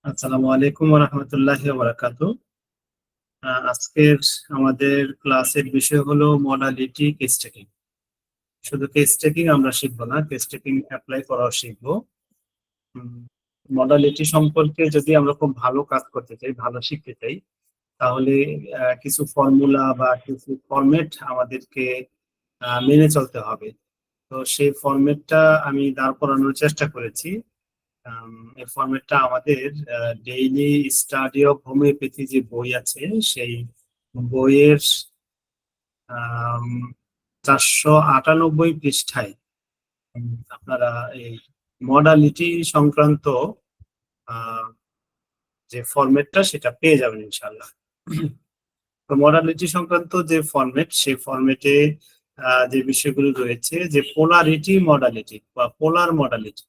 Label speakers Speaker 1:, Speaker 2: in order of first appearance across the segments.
Speaker 1: আসসালামু আলাইকুম ওয়া রাহমাতুল্লাহি ওয়া বারাকাতুহু। আজকের আমাদের ক্লাসের বিষয় হলো মডালিটি কেস টেকিং। শুধু কেস টেকিং আমরা শিখবো না, কেস টেকিং অ্যাপ্লাই করাও শিখবো। মডালিটি সম্পর্কে যদি আমরা খুব ভালো কাজ করতে চাই, ভালো শিখতে চাই, তাহলে কিছু ফর্মুলা বা কিছু ফরম্যাট আমাদেরকে মেনে চলতে হবে। তো সেই ফরম্যাটটা আমি দাঁড় করানোর চেষ্টা করেছি। এই ফরম্যাটটা আমাদের ডেইলি স্টাডি অফ হোমিওপ্যাথি যে বই আছে, সেই বইয়ের 498 পৃষ্ঠায় আপনারা এই মডালিটি সংক্রান্ত আহ, যে ফরম্যাটটা সেটা পেয়ে যাবেন ইনশাল্লাহ। তো মডালিটি সংক্রান্ত যে ফরম্যাট, সেই ফরম্যাটে যে বিষয়গুলো রয়েছে, যে পোলারিটি মডালিটি বা পোলার মডালিটি।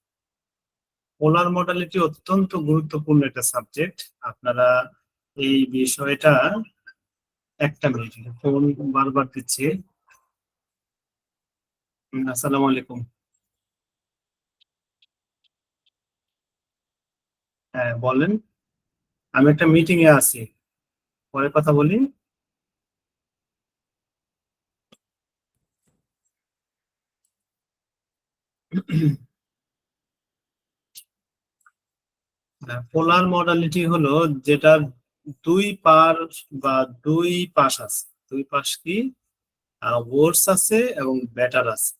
Speaker 1: পোলার মডালিটি অত্যন্ত গুরুত্বপূর্ণ একটা সাবজেক্ট। আপনারা এই বিষয়টা, একটা মিনিট, ফোন বারবার দিচ্ছে। আসসালামু আলাইকুম। হ্যাঁ, বলেন। আমি একটা মিটিং এ আছি, পরে কথা বলি। পোলার মডালিটি হলো যেটার দুই পার বা দুই পাশ আছে। দুই পাশ কি, ওয়ার্ডস আছে এবং ব্যাটার আছে।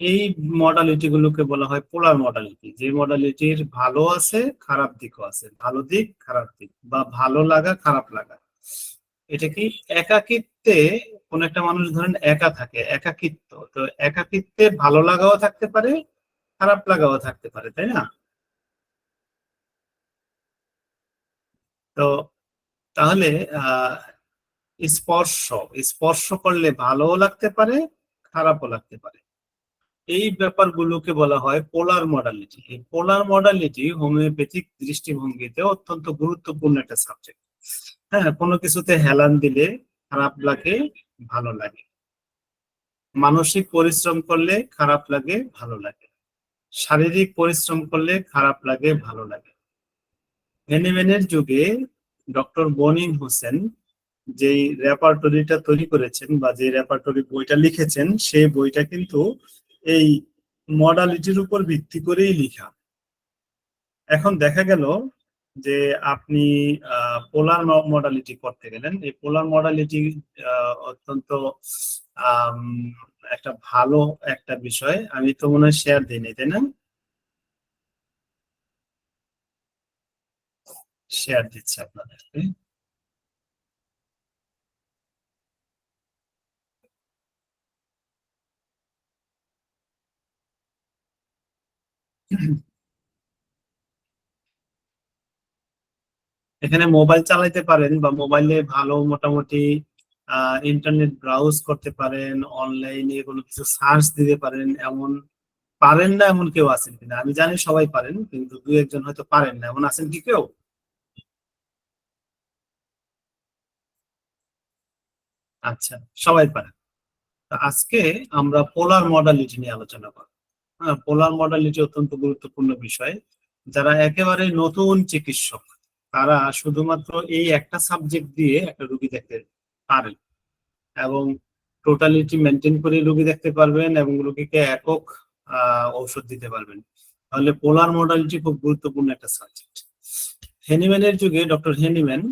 Speaker 1: এই মডালিটি গুলোকে বলা হয় পোলার মডালিটি। যে মডালিটির ভালো আছে, খারাপ দিকও আছে, ভালো দিক খারাপ দিক, বা ভালো লাগা খারাপ লাগা। এটা কি, একাকিত্বে কোন একটা মানুষ ধরেন একা থাকে, একাকিত্ব, তো একাকিত্বে ভালো লাগাও থাকতে পারে, খারাপ লাগাও থাকতে পারে, তাই না? তো তাহলে আহ স্পর্শ, স্পর্শ করলে ভালোও লাগতে পারে, খারাপও লাগতে পারে। এই ব্যাপারগুলোকে বলা হয় পোলার মডালিটি। এই পোলার মডালিটি হোমিওপ্যাথিক দৃষ্টিভঙ্গিতে অত্যন্ত গুরুত্বপূর্ণ একটা সাবজেক্ট। হ্যাঁ, কোনো কিছুতে হেলান দিলে খারাপ লাগে, ভালো লাগে। মানসিক পরিশ্রম করলে খারাপ লাগে, ভালো লাগে। শারীরিক পরিশ্রম করলে খারাপ লাগে, ভালো লাগে। হেনিম্যানের যুগে ডক্টর বনিং হোসেন যেই রেপার্টরিটা তৈরি করেছেন বা যে রেপার্টরি বইটা লিখেছেন, সেই বইটা কিন্তু এই মডালিটির উপর ভিত্তি করেই লিখা। এখন দেখা গেল যে আপনি পোলার মডালিটি করতে গেলেন। এই পোলার মডালিটি অত্যন্ত আম, একটা ভালো একটা বিষয়। আমি তো মনে হয় শেয়ার দিইনি, তাই না? শেয়ার দিচ্ছি আপনাদেরকে। এখানে মোবাইল চালাইতে পারেন বা মোবাইলে ভালো মোটামুটি ইন্টারনেট ব্রাউজ করতে পারেন, অনলাইনে কোনো কিছু সার্চ দিতে পারেন। এমন পারেন না এমন কেউ আছেন কিনা? আমি জানি সবাই পারেন, কিন্তু দুই একজন হয়তো পারেন না, এমন আছেন কি কেউ? আচ্ছা, সবাই পারেন। তো আজকে আমরা পোলার মডালিটি নিয়ে আলোচনা করব। হ্যাঁ, পোলার মডালিটি অত্যন্ত গুরুত্বপূর্ণ বিষয়। যারা একেবারে নতুন চিকিৎসক, তারা শুধুমাত্র এই একটা সাবজেক্ট দিয়ে একটা রোগী দেখতে পারেন এবং টোটালিটি মেনটেন করে রোগী দেখতে পারবেন এবং রোগীকে একক ঔষধ দিতে পারবেন। তাহলে পোলার মডালিটি খুব গুরুত্বপূর্ণ একটা সাবজেক্ট। হেনিম্যানের যুগে ডক্টর হেনিম্যান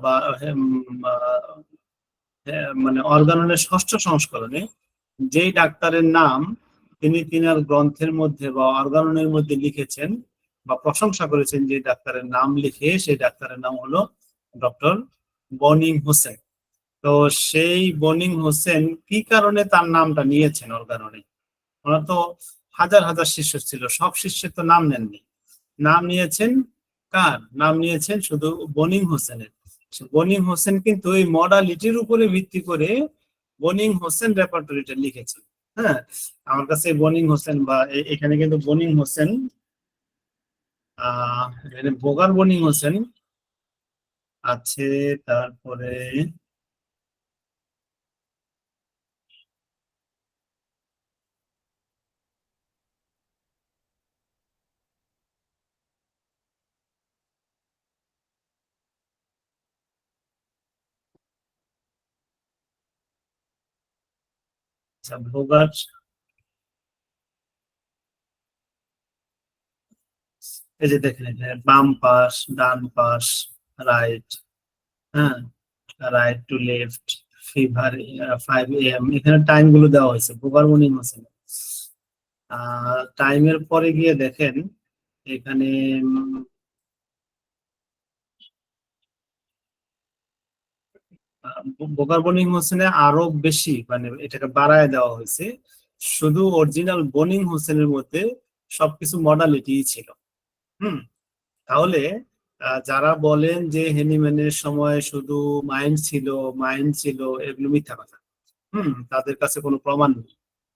Speaker 1: বা মানে অর্গাননের ষষ্ঠ সংস্করণে যেই ডাক্তারের নাম তিনি তিনার গ্রন্থের মধ্যে বা অর্গাননের মধ্যে লিখেছেন বা প্রশংসা করেছেন, যে ডাক্তারের নাম লিখে, সেই ডাক্তারের নাম হলো ডক্টর বনিং হোসেন। তো সেই বনিং হোসেন কি কারণে তার নামটা নিয়েছেন অর্গাননে? ওনার তো হাজার হাজার শিষ্য ছিল, সব শিষ্যের তো নাম নেননি। নাম নিয়েছেন কার? নাম নিয়েছেন শুধু বনিং হোসেনের। বনিং হোসেন কিন্তু এই মডালিটির উপরে ভিত্তি করে বনিং হোসেন রেপার্টরিটা লিখেছেন। হ্যাঁ, আমার কাছে বনিং হোসেন বা এখানে কিন্তু বনিং হোসেন, এখানে বোগার বনিং হোসেন আছে। তারপরে আচ্ছা, ভোগার এই যে দেখেন, বাম পাশ, ডান পাশ, রাইট, হ্যাঁ, right to left, fever 5 AM, এখানে টাইম গুলো দেওয়া হয়েছে, ভোগার মর্নিং আছে। টাইমের পরে গিয়ে দেখেন এখানে বোকার বনিং হোসেনে আরো বেশি, মানে এটাকে বাড়ায় দেওয়া হয়েছে। শুধু অরিজিনাল বনিং হোসেনের মধ্যে সবকিছু মডালিটি ছিল। হুম, তাহলে যারা বলেন যে হেনিম্যানের সময় শুধু মাইন্ড ছিল, মাইন্ড ছিল, এগুলো মিথ্যা কথা। তাদের কাছে কোনো প্রমাণ নেই।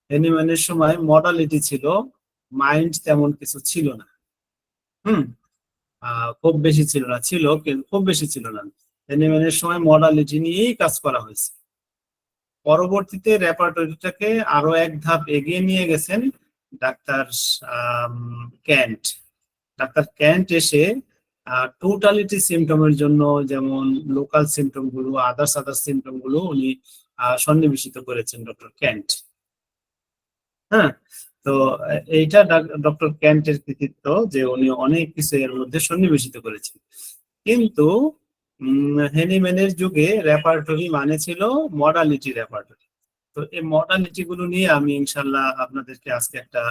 Speaker 1: হেনিম্যানের সময় মডালিটি ছিল, মাইন্ড তেমন কিছু ছিল না। হুম, খুব বেশি ছিল না, ছিল কিন্তু খুব বেশি ছিল না। হেনিম্যানের সময় মডালিটি নিয়েই কাজ করা হয়েছে। পরবর্তীতে রেপার্টরিটাকে আরো এক ধাপ এগিয়ে নিয়ে গেছেন doctor um, Kent. Doctor Kent এসে টোটালিটি সিমটমের জন্য, যেমন লোকাল সিমটম গুলো, আদার্স আদার্স সিমটম গুলো উনি সন্নিবেশিত করেছেন ডক্টর ক্যান্ট। হ্যাঁ, তো এইটা ডক্টর ক্যান্টের কৃতিত্ব যে উনি অনেক কিছু এর মধ্যে সন্নিবেশিত করেছেন। কিন্তু হেনিম্যানের যুগে রেপার্টরি মানে ছিল মডালিটি রেপার্টরি। তো এই মডালিটি গুলো নিয়ে আমি ইনশাল্লাহ আপনাদেরকে আজকে একটা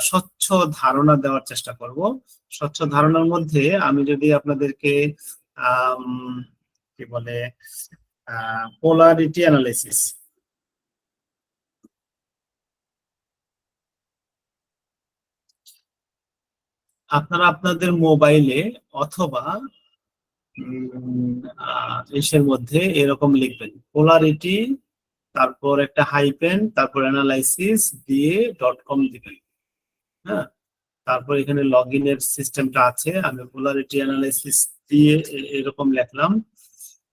Speaker 1: স্বচ্ছ ধারণা দেওয়ার চেষ্টা করব। স্বচ্ছ ধারণার মধ্যে আমি যদি আপনাদেরকে আম, কি বলে পোলারিটি অ্যানালাইসিস, আপনারা আপনাদের মোবাইলে অথবা এসের মধ্যে এরকম লিখবেন পোলারিটি, তারপর একটা হাইপেন, তারপর অ্যানালাইসিস দিয়ে .com দিবেন। হ্যাঁ, তারপর এখানে লগ ইনের সিস্টেমটা আছে, আমি পোলারিটি অ্যানালাইসিস দিয়ে এরকম লিখলাম।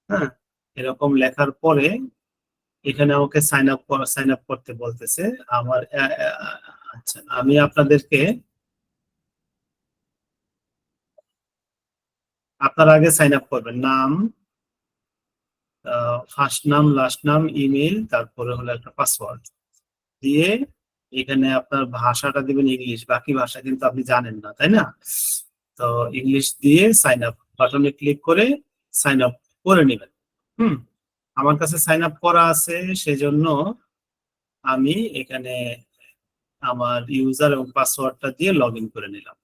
Speaker 1: হ্যাঁ, এরকম লেখার পরে এখানে আমাকে সাইন আপ করতে বলতেছে আমার। আচ্ছা, আমি আপনাদেরকে, আপনার আগে সাইন আপ করবেন, নাম, ফার্স্ট নাম, লাস্ট নাম, ইমেল, তারপরে হলো একটা পাসওয়ার্ড দিয়ে এখানে আপনার ভাষাটা দিবেন ইংলিশ, বাকি ভাষা কিন্তু আপনি জানেন না, তাই না? তো ইংলিশ দিয়ে সাইন আপ বাটনে ক্লিক করে সাইন আপ করে নেবেন। হুম, আমার কাছে সাইন আপ করা আছে, সেজন্য আমি এখানে আমার ইউজার এবং পাসওয়ার্ডটা দিয়ে লগ ইন করে নিলাম।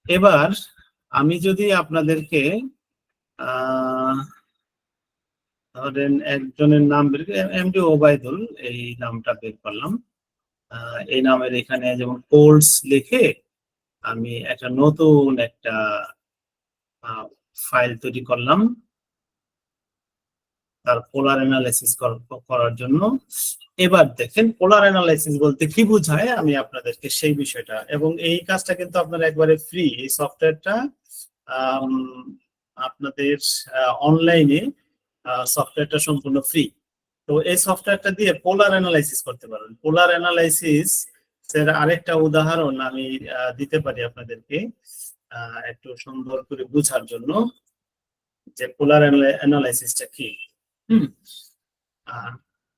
Speaker 1: এবার আমি যদি আপনাদেরকে আহ ধরেন একজনের নাম বের করে, এমডি ওবায়দুল এই নামটা বের করলাম। এই নামের এখানে যেমন কোর্স লিখে আমি একটা নতুন একটা ফাইল তৈরি করলাম তার পোলার অ্যানালাইসিস করার জন্য। এবার দেখেন পোলার অ্যানালাইসিস বলতে কি বোঝায় আমি আপনাদেরকে সেই বিষয়টা, এবং এই কাজটা কিন্তু আপনারা একবারে ফ্রি, এই সফটওয়্যারটা আপনাদের অনলাইনে সফটওয়্যারটা সম্পূর্ণ ফ্রি। তো এই সফটওয়্যারটা দিয়ে পোলার অ্যানালাইসিস করতে পারবেন। পোলার অ্যানালাইসিস এর আরেকটা উদাহরণ আমি দিতে পারি আপনাদেরকে একটু সুন্দর করে বোঝার জন্য, যে পোলার অ্যানালাইসিসটা কি। হুম,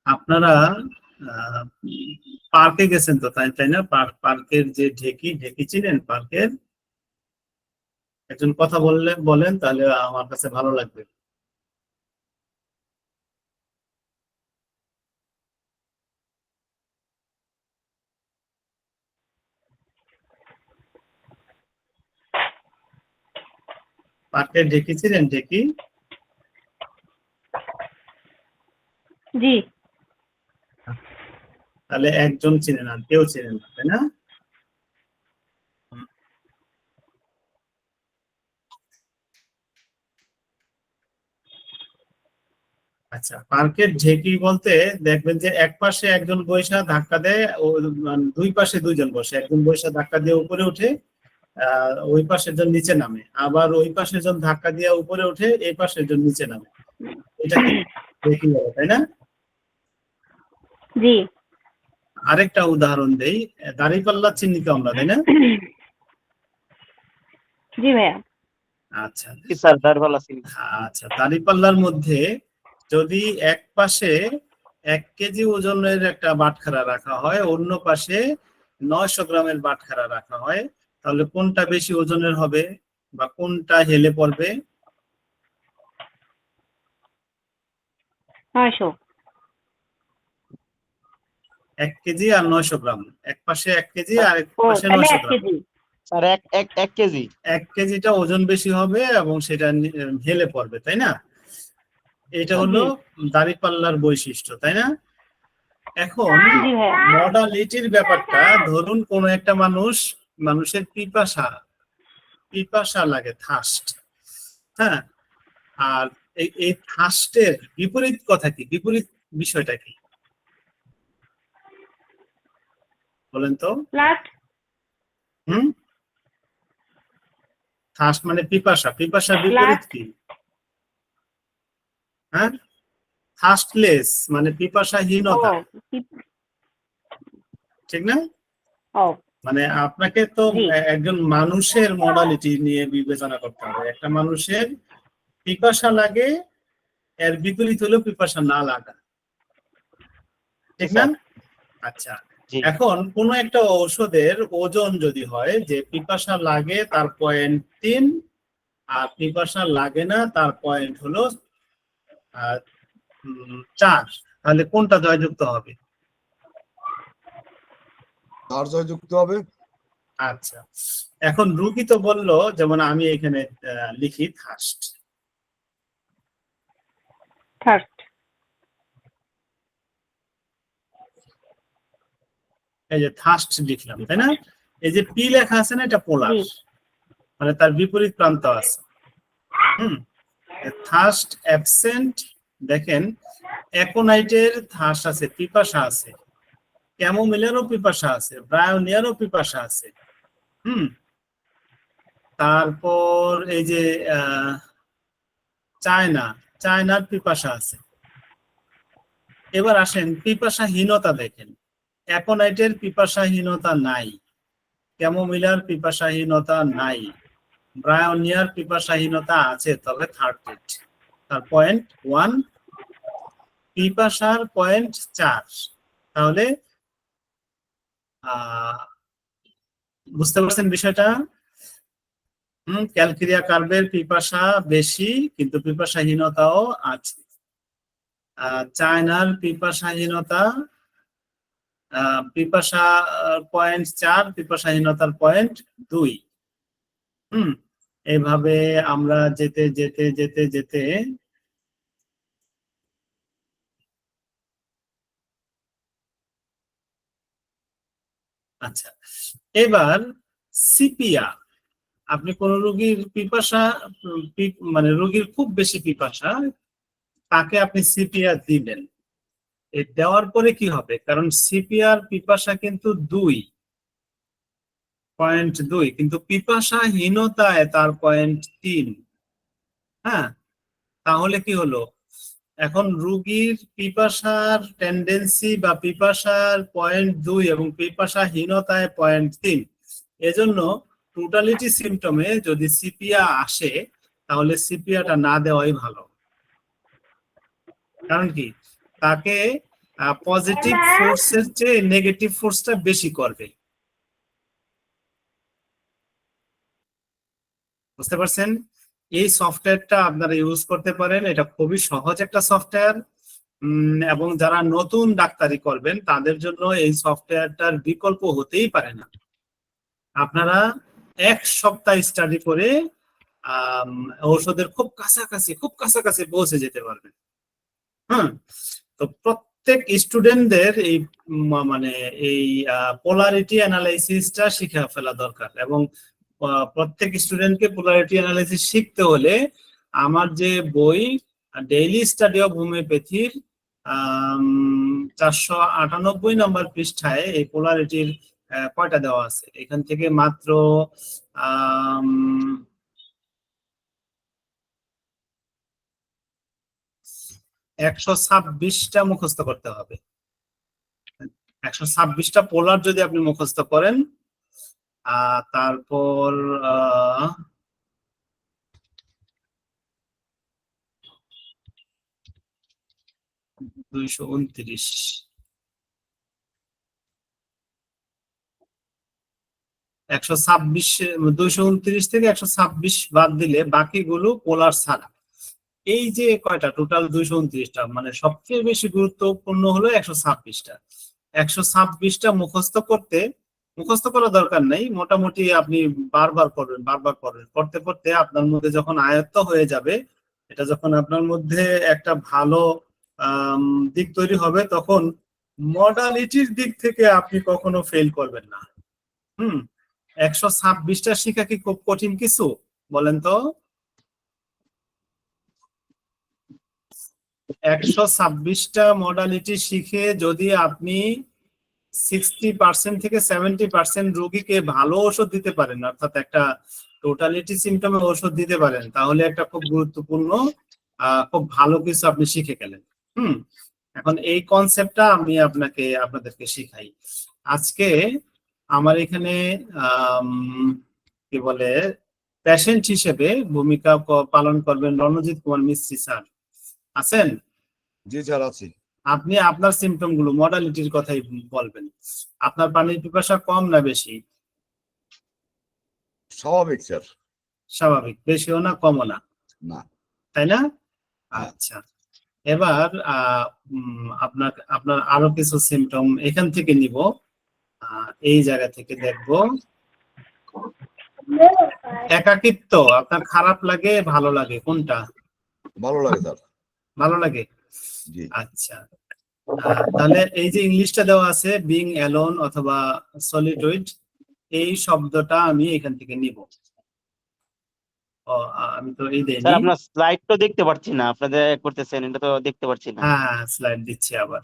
Speaker 1: আপনারা পার্কে গেছেন তো, তাই তাই না? পার্কের যে ঢেকি, ঢেকি চিনেন পার্কের? একজন কথা বলেন তাহলে আমার কাছে ভালো লাগবে। পার্কের ঢেকি চিনেন? ঢেকি
Speaker 2: জি,
Speaker 1: তাহলে একজন চিনেন আর কেউ চিনেন না, তাই না? আচ্ছা, পার্কের ঢেকি বলতে দেখবেন যে এক পাশে একজন বৈশা ধাক্কা দেয়, ও দুই পাশে দুইজন বসে, একজন বৈশা ধাক্কা দিয়ে উপরে উঠে, ওই পাশের জন নিচে নামে, আবার ওই পাশের জন ধাক্কা দিয়ে উপরে উঠে, এই পাশের জন নিচে নামে। এটা কি ঢেকি বলে, তাই না?
Speaker 2: জি,
Speaker 1: আরেকটা উদাহরণ দেই, দাঁড়িপাল্লা চিহ্নিত আমরা, তাই না?
Speaker 2: জি ভাইয়া।
Speaker 1: আচ্ছা
Speaker 3: স্যার দাঁড়িপাল্লা চিনি।
Speaker 1: আচ্ছা, দাঁড়িপাল্লার মধ্যে যদি এক পাশে 1 কেজি ওজনের একটা বাটখারা রাখা হয়, অন্য পাশে 900 গ্রামের বাটখারা রাখা হয়, তাহলে কোনটা বেশি ওজনের হবে বা কোনটা হেলে পড়বে?
Speaker 2: 900।
Speaker 1: 1 কেজি আর 900 গ্রাম, এক পাশে 1 কেজি আর এক
Speaker 2: ও
Speaker 1: পাশে
Speaker 2: তাহলে
Speaker 1: 900
Speaker 2: 1
Speaker 1: গ্রাম।
Speaker 2: কেজি।
Speaker 3: স্যার এক কেজি।
Speaker 1: 1 কেজিটা ওজন বেশি হবে এবং সেটা হেলে পড়বে, তাই না? এটা হলো দাঁড়িপাল্লার বৈশিষ্ট্য, তাই না? এখন
Speaker 2: জি ভাইয়া।
Speaker 1: মডালিটির ব্যাপারটা, ধরুন কোন একটা মানুষের পিপাসা লাগে, থার্স্ট, হ্যাঁ, আর এই থার্স্টের বিপরীত কথা কি, বিপরীত বিষয়টা কি বলেন তো?
Speaker 2: লাস্ট।
Speaker 1: হুম, থার্স্ট মানে পিপাসার বিপরীত
Speaker 2: লাস্ট।
Speaker 1: কি? হ্যাঁ, থার্স্টলেস মানে
Speaker 2: ও
Speaker 1: পিপাসাহীনতা, ঠিক না?
Speaker 2: ও
Speaker 1: মানে আপনাকে তো
Speaker 2: জি
Speaker 1: একজন মানুষের মডালিটি নিয়ে বিবেচনা করতে হবে। একটা মানুষের পিপাসা লাগে, এর বিপরীত হলো পিপাসা না লাগা, ঠিক না? আচ্ছা,
Speaker 3: জি
Speaker 1: এখন কোন একটা ঔষধের ওজন যদি হয় যে পিপাসা লাগে তার 0.3 আর পিপাসা লাগে না তার পয়েন্ট হলো 4, তাহলে কোনটা জয়যুক্ত হবে?
Speaker 4: 4 জয়যুক্ত হবে।
Speaker 1: আচ্ছা, এখন রুগী তো বললো, যেমন আমি এখানে লিখি থার্স্ট,
Speaker 2: থার্স্ট।
Speaker 1: এই যে থার্স্ট লিখলাম, তাই না? এই যে পি লেখা আছে না, এটা পোলার,
Speaker 2: জি
Speaker 1: মানে তার বিপরীত প্রান্ত আছে। থার্স্ট অ্যাবসেন্ট, দেখেন অ্যাকোনাইটের থার্স্ট আছে, পিপাসা আছে, ক্যামোমিলেরও পিপাসা আছে, ব্রায়োনিয়ারও পিপাসা আছে। তারপর এই যে চায়নার পিপাসা আছে। এবার আসেন পিপাসাহীনতা দেখেন, অ্যাকোনাইটের পিপাসাহীনতা নাই, ক্যামোমিলার পিপাসাহীনতা নাই, ব্রায়োনিয়ার পিপাসাহীনতা আছে, তবে 30, তার 0.1, পিপাসার 0.4। তাহলে বুঝতে পারছেন বিষয়টা? ক্যালকেরিয়া কার্বের পিপাসা বেশি কিন্তু পিপাসাহীনতাও আছে। চায়নার পিপাসাহীনতা, পিপাসা 0.4, পিপাসাহীনতার 0.2। এইভাবে আমরা যেতে যেতে যেতে যেতে আচ্ছা, এবার সিপিয়া, আপনি কোন রোগীর পিপাসা, মানে রোগীর খুব বেশি পিপাসা, তাকে আপনি সিপিয়া দিবেন। দেওয়ার পরে কি হবে, কারণ সিপিআর পিপাসা কিন্তু 2.2, কিন্তু পিপাসাহীনতায় তার 0.3। হ্যাঁ, তাহলে কি হলো, এখন রোগীর পিপাসার টেন্ডেন্সি বা পিপাসার 0.2 এবং পিপাসাহীনতায় 0.3, এজন্য টোটালিটি সিমটমে যদি সিপিয়া আসে তাহলে সিপিয়াটা না দেওয়াই ভালো। কারণ কি, তাকে পজিটিভ ফোর্সের চেয়ে নেগেটিভ ফোর্সটা বেশি করবে। বুঝতে পারছেন? এই সফটওয়্যারটা আপনারা ইউজ করতে পারেন, এটা খুবই সহজ একটা সফটওয়্যার, এবং যারা নতুন ডাক্তারি করবেন তাদের জন্য এই সফটওয়্যারটার বিকল্প হতেই পারে না। আপনারা 1 সপ্তাহ স্টাডি করে ঔষধের খুব কাছাকাছি পৌঁছে যেতে পারবেন। তো প্রত্যেক স্টুডেন্টদের এই মানে এই পোলারিটি অ্যানালাইসিসটা শিখে ফেলা দরকার, এবং প্রত্যেক স্টুডেন্টকে পোলারিটি অ্যানালাইসিস শিখতে হলে আমার যে বই ডেইলি স্টাডি অফ হোমিওপ্যাথির 498 নম্বর পৃষ্ঠায় এই পোলারিটির কয়টা দেওয়া আছে, এখান থেকে মাত্র 126টা মুখস্থ করতে হবে। 126টা পোলার যদি আপনি মুখস্থ করেন, তারপর 229 126 229 থেকে 126 বাদ দিলে বাকিগুলো পোলার ছাড়া। এই যে কয়টা টোটাল 229টা, মানে সবচেয়ে বেশি গুরুত্বপূর্ণ হলো 126টা। 126টা মুখস্থ করা দরকার নাই, মোটামুটি আপনি বারবার করবেন করতে করতে আপনার মধ্যে যখন আয়ত্ত হয়ে যাবে, এটা যখন আপনার মধ্যে একটা ভালো দিক তৈরি হবে, তখন মডালিটির দিক থেকে আপনি কখনো ফেল করবেন না। 126টা শিখা কি খুব কঠিন কিছু বলেন তো? 126টা মডালিটি শিখে যদি আপনি 60% থেকে 70% রোগীকে ভালো ওষুধ দিতে পারেন, অর্থাৎ একটা টোটালিটি সিমটমে ওষুধ দিতে পারেন, তাহলে একটা খুব গুরুত্বপূর্ণ খুব ভালো কিছু আপনি শিখে গেলেন। এখন এই কনসেপ্টটা আমি আপনাদেরকে শিখাই। আজকে আমার এখানে কি বলে পেশেন্ট হিসেবে ভূমিকা পালন করবেন রণজিৎ কুমার মিস্ত্রি স্যার। আছেন?
Speaker 4: জি স্যার আছি।
Speaker 1: আপনি আপনার সিমটম গুলো মডালিটির কথাই বলবেন। আপনার পানির পিপাসা কম না বেশি?
Speaker 4: স্বাভাবিক স্যার।
Speaker 1: স্বাভাবিক, বেশিও না কমও না,
Speaker 4: না।
Speaker 1: তাই না? আচ্ছা, এবার আপনার আরো কিছু সিমটম এখান থেকে নিব, এই জায়গা থেকে দেখব। একাকিত্ব আপনার খারাপ লাগে ভালো লাগে কোনটা?
Speaker 4: ভালো লাগে স্যার।
Speaker 1: ভালো লাগে।
Speaker 4: জি।
Speaker 1: আচ্ছা, তাহলে এই যে ইংলিশটা দেওয়া আছে বিং অ্যালোন অথবা সলিটয়েড, এই শব্দটা আমি এখান থেকে নিব। আমি তো এই দেইনি।
Speaker 3: স্যার আপনার স্লাইড তো দেখতে পাচ্ছি না, আপনাদের করতেছেন এটা তো দেখতে পাচ্ছি না।
Speaker 1: হ্যাঁ, স্লাইড দিচ্ছি আবার।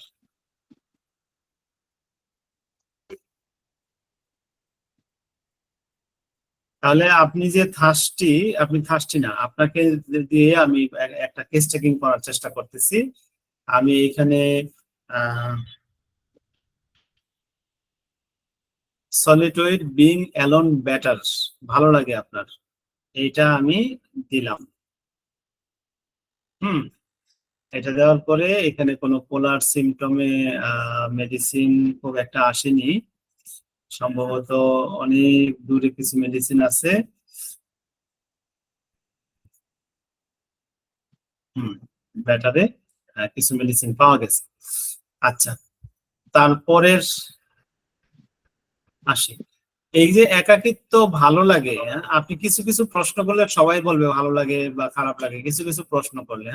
Speaker 1: তাহলে আপনি থার্স্টি না, আপনাকে দিয়ে আমি একটা কেস টেকিং করার চেষ্টা করতেছি। আমি এখানে সলিটয়েড বিং অ্যালোন বেটার ভালো লাগে আপনার, এইটা আমি দিলাম। এটা দেওয়ার পরে এখানে কোনো পোলার সিমটমে মেডিসিন খুব একটা আসেনি, সম্ভবত অনেক দূরে কিছু মেডিসিন আছে। ব্যাটারে কিছু মেডিসিন পাওয়া গেছে। আচ্ছা, তারপরের আসি, এই যে একাকিত্ব ভালো লাগে, আপনি কিছু কিছু প্রশ্ন করলে সবাই বলবে ভালো লাগে বা খারাপ লাগে, কিছু কিছু প্রশ্ন করলে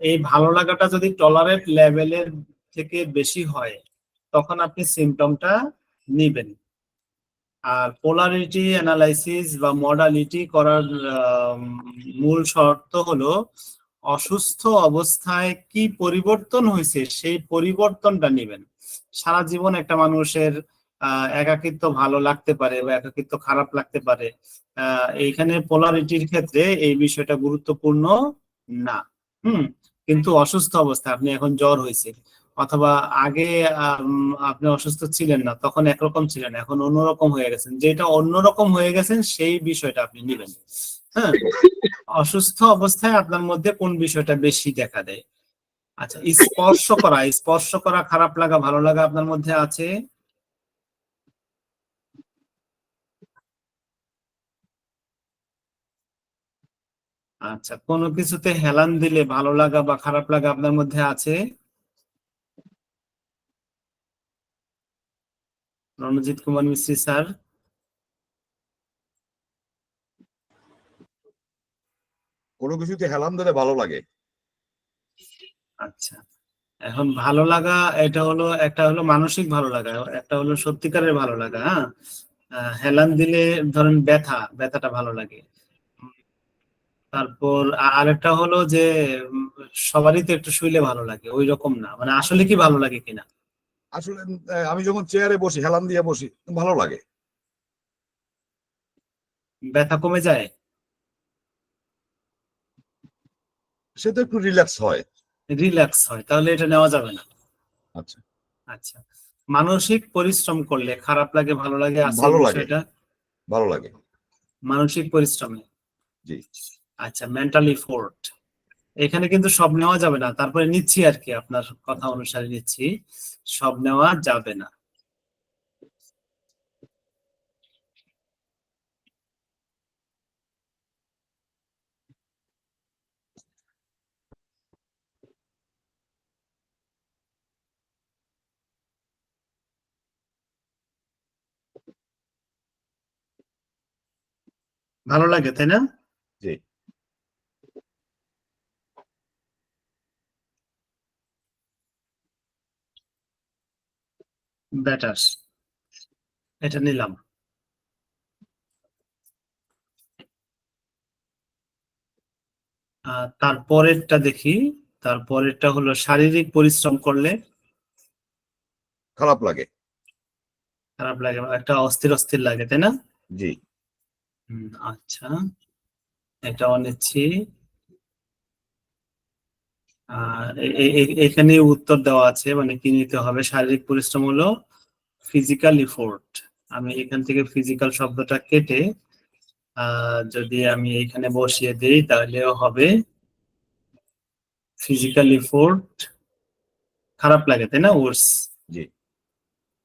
Speaker 1: এই ভালো লাগাটা যদি টলারেট লেভেলের থেকে বেশি হয়, তখন আপনি সিমটমটা নিবেন। আর পোলারিটি অ্যানালাইসিস বা মডালিটি করার মূল শর্ত হলো অসুস্থ অবস্থায় কি পরিবর্তন হয়েছে সেই পরিবর্তনটা নিবেন। সারা জীবন একটা মানুষের একাকিত্ব ভালো লাগতে পারে বা একাকিত্ব খারাপ লাগতে পারে, এইখানে পোলারিটির ক্ষেত্রে এই বিষয়টা গুরুত্বপূর্ণ না। কিন্তু অসুস্থ অবস্থা, আপনি এখন জ্বর হয়েছে, অথবা আগে আপনি অসুস্থ ছিলেন না, তখন একরকম ছিলেন, এখন অন্যরকম হয়ে গেছেন, যেটা অন্যরকম হয়ে গেছেন সেই বিষয়টা আপনি নিবেন। অসুস্থ অবস্থায় আপনার মধ্যে কোন বিষয়টা বেশি দেখা দেয়? আচ্ছা, স্পর্শ করা খারাপ লাগা ভালো লাগা আপনার মধ্যে আছে? আচ্ছা, কোনো কিছুতে হেলান দিলে ভালো লাগা বা খারাপ লাগা আপনার মধ্যে আছে? রণজিৎ কুমার মিস্ত্রি স্যার।
Speaker 4: কোনো কিছুতে হেলান দিলে ভালো লাগে।
Speaker 1: আচ্ছা, এখন ভালো লাগা এটা হলো, একটা হলো মানসিক ভালো লাগা, একটা হলো সত্যিকারের ভালো লাগা। হেলান দিলে ধরেন ব্যথাটা ভালো লাগে। তারপর আরেকটা হলো যে সবারই তো একটু শুইলে ভালো লাগে, ওই রকম না, মানে আসলে কি ভালো লাগে কিনা?
Speaker 4: আসলে আমি যখন চেয়ারে বসি, হেলান দিয়ে বসি, ভালো লাগে।
Speaker 1: ব্যথা কমে যায়?
Speaker 4: সে তো একটু রিল্যাক্স হয়।
Speaker 1: রিল্যাক্স হয়, তাহলে এটা নেওয়া যাবে না।
Speaker 4: আচ্ছা।
Speaker 1: আচ্ছা, মানসিক পরিশ্রম করলে খারাপ লাগে ভালো লাগে আছে
Speaker 4: ভালো লাগে।
Speaker 1: বিষয়টা?
Speaker 4: ভালো লাগে।
Speaker 1: মানসিক পরিশ্রমে।
Speaker 4: জি।
Speaker 1: আচ্ছা, মেন্টাল এফোর্ট এখানে কিন্তু সব নেওয়া যাবে না, তারপরে নিচ্ছি আর কি, আপনার কথা অনুসারে নিচ্ছি, সব নেওয়া যাবে না। ভালো লাগে তাই না?
Speaker 4: জি।
Speaker 1: বেটার, এটা নিলাম। তারপরেরটা দেখি, তারপরেরটা হলো শারীরিক পরিশ্রম করলে
Speaker 4: খারাপ লাগে।
Speaker 1: খারাপ লাগে, একটা অস্থির অস্থির লাগে তাই না?
Speaker 4: জি।
Speaker 1: আচ্ছা, এটাও নিচ্ছি। এখানে উত্তর দেওয়া আছে, মানে কি নিতে হবে। শারীরিক পরিশ্রম হলো ফিজিক্যাল এফোর্ট। আমি এখান থেকে ফিজিক্যাল শব্দটা কেটে যদি আমি এখানে বসিয়ে দিই তাহলেও হবে ফিজিক্যাল এফোর্ট খারাপ লাগে তাই না, ওর্স।
Speaker 4: জি।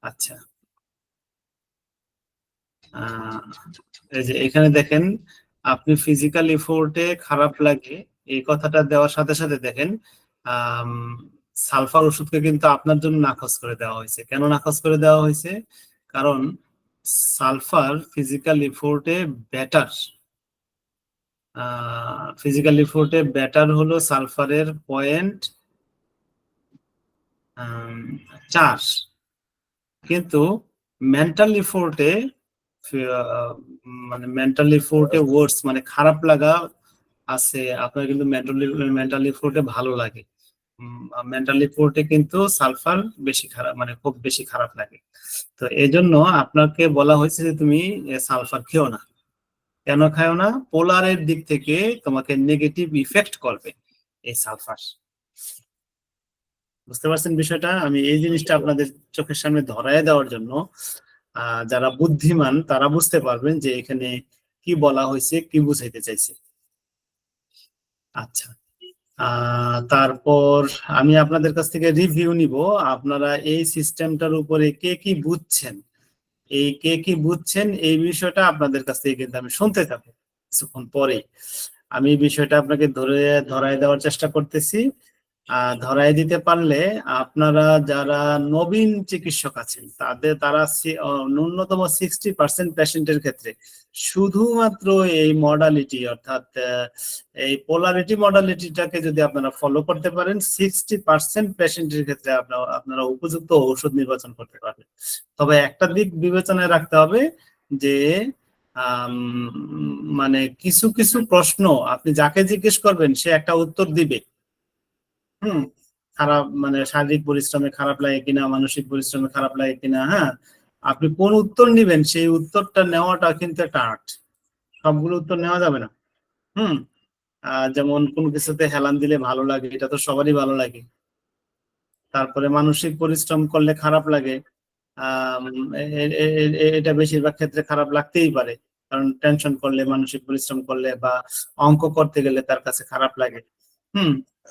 Speaker 1: আচ্ছা, এই যে এখানে দেখেন, আপনি ফিজিক্যাল এফোর্টে খারাপ লাগে এই কথাটা দেওয়ার সাথে সাথে দেখেন সালফার ওষুধকে কিন্তু আপনার জন্য নাকচ করে দেওয়া হয়েছে। কেন নাকচ করে দেওয়া হয়েছে? কারণ সালফার ফিজিক্যাল এফোর্টে বেটার। ফিজিক্যাল এফোর্টে বেটার হলো সালফারের 0.4, কিন্তু মেন্টাল এফোর্টে মানে মেন্টাল এফোর্টে ওয়ার্ডস মানে খারাপ লাগা আছে আপনার, কিন্তু মেন্টাল এফোর্টে ভালো লাগে। মেন্টাল এফোর্টে কিন্তু সালফার বেশি খারাপ, মানে খুব বেশি খারাপ লাগে। তো এই জন্য আপনাকে বলা হয়েছে যে তুমি সালফার খেও না। কেন খাও না? পোলারের দিক থেকে তোমাকে নেগেটিভ ইফেক্ট করবে এই সালফার। বুঝতে পারছেন বিষয়টা? আমি এই জিনিসটা আপনাদের চোখের সামনে ধরায় দেওয়ার জন্য, যারা বুদ্ধিমান তারা বুঝতে পারবেন যে এখানে কি বলা হয়েছে, কি বুঝাইতে চাইছে। আচ্ছা, তারপর আমি আপনাদের কাছ থেকে রিভিউ নিব, আপনারা এই সিস্টেমটার উপরে কে কি বুঝছেন, এই বিষয়টা আপনাদের কাছ থেকে কিন্তু আমি শুনতে থাকবো কিছুক্ষণ পরে। আমি বিষয়টা আপনাকে ধরায় দেওয়ার চেষ্টা করতেছি। ধরাই দিতে পারলে আপনারা যারা নবীন চিকিৎসক আছেন তারা ন্যূনতম 60% পেশেন্টের ক্ষেত্রে শুধুমাত্র এই মডালিটি, অর্থাৎ এই পোলারিটি মডালিটিটাকে যদি আপনারা ফলো করতে পারেন, 60% পেশেন্টের ক্ষেত্রে আপনারা উপযুক্ত ঔষধ নির্বাচন করতে পারবেন। তবে একটা দিক বিবেচনায় রাখতে হবে যে মানে কিছু কিছু প্রশ্ন আপনি যাকে জিজ্ঞেস করবেন সে একটা উত্তর দিবে। খারাপ মানে শারীরিক পরিশ্রমে খারাপ লাগে কিনা, মানসিক পরিশ্রমে খারাপ লাগে কিনা, হ্যাঁ, আপনি কোন উত্তর নিবেন সেই উত্তরটা নেওয়াটা কিন্তু একটা আর্ট। সবগুলো উত্তর নেওয়া যাবে না। যেমন কোন কিছুতে হেলান দিলে ভালো লাগে, এটা তো সবারই ভালো লাগে। তারপরে মানসিক পরিশ্রম করলে খারাপ লাগে, এটা বেশিরভাগ ক্ষেত্রে খারাপ লাগতেই পারে, কারণ টেনশন করলে, মানসিক পরিশ্রম করলে বা অঙ্ক করতে গেলে তার কাছে খারাপ লাগে।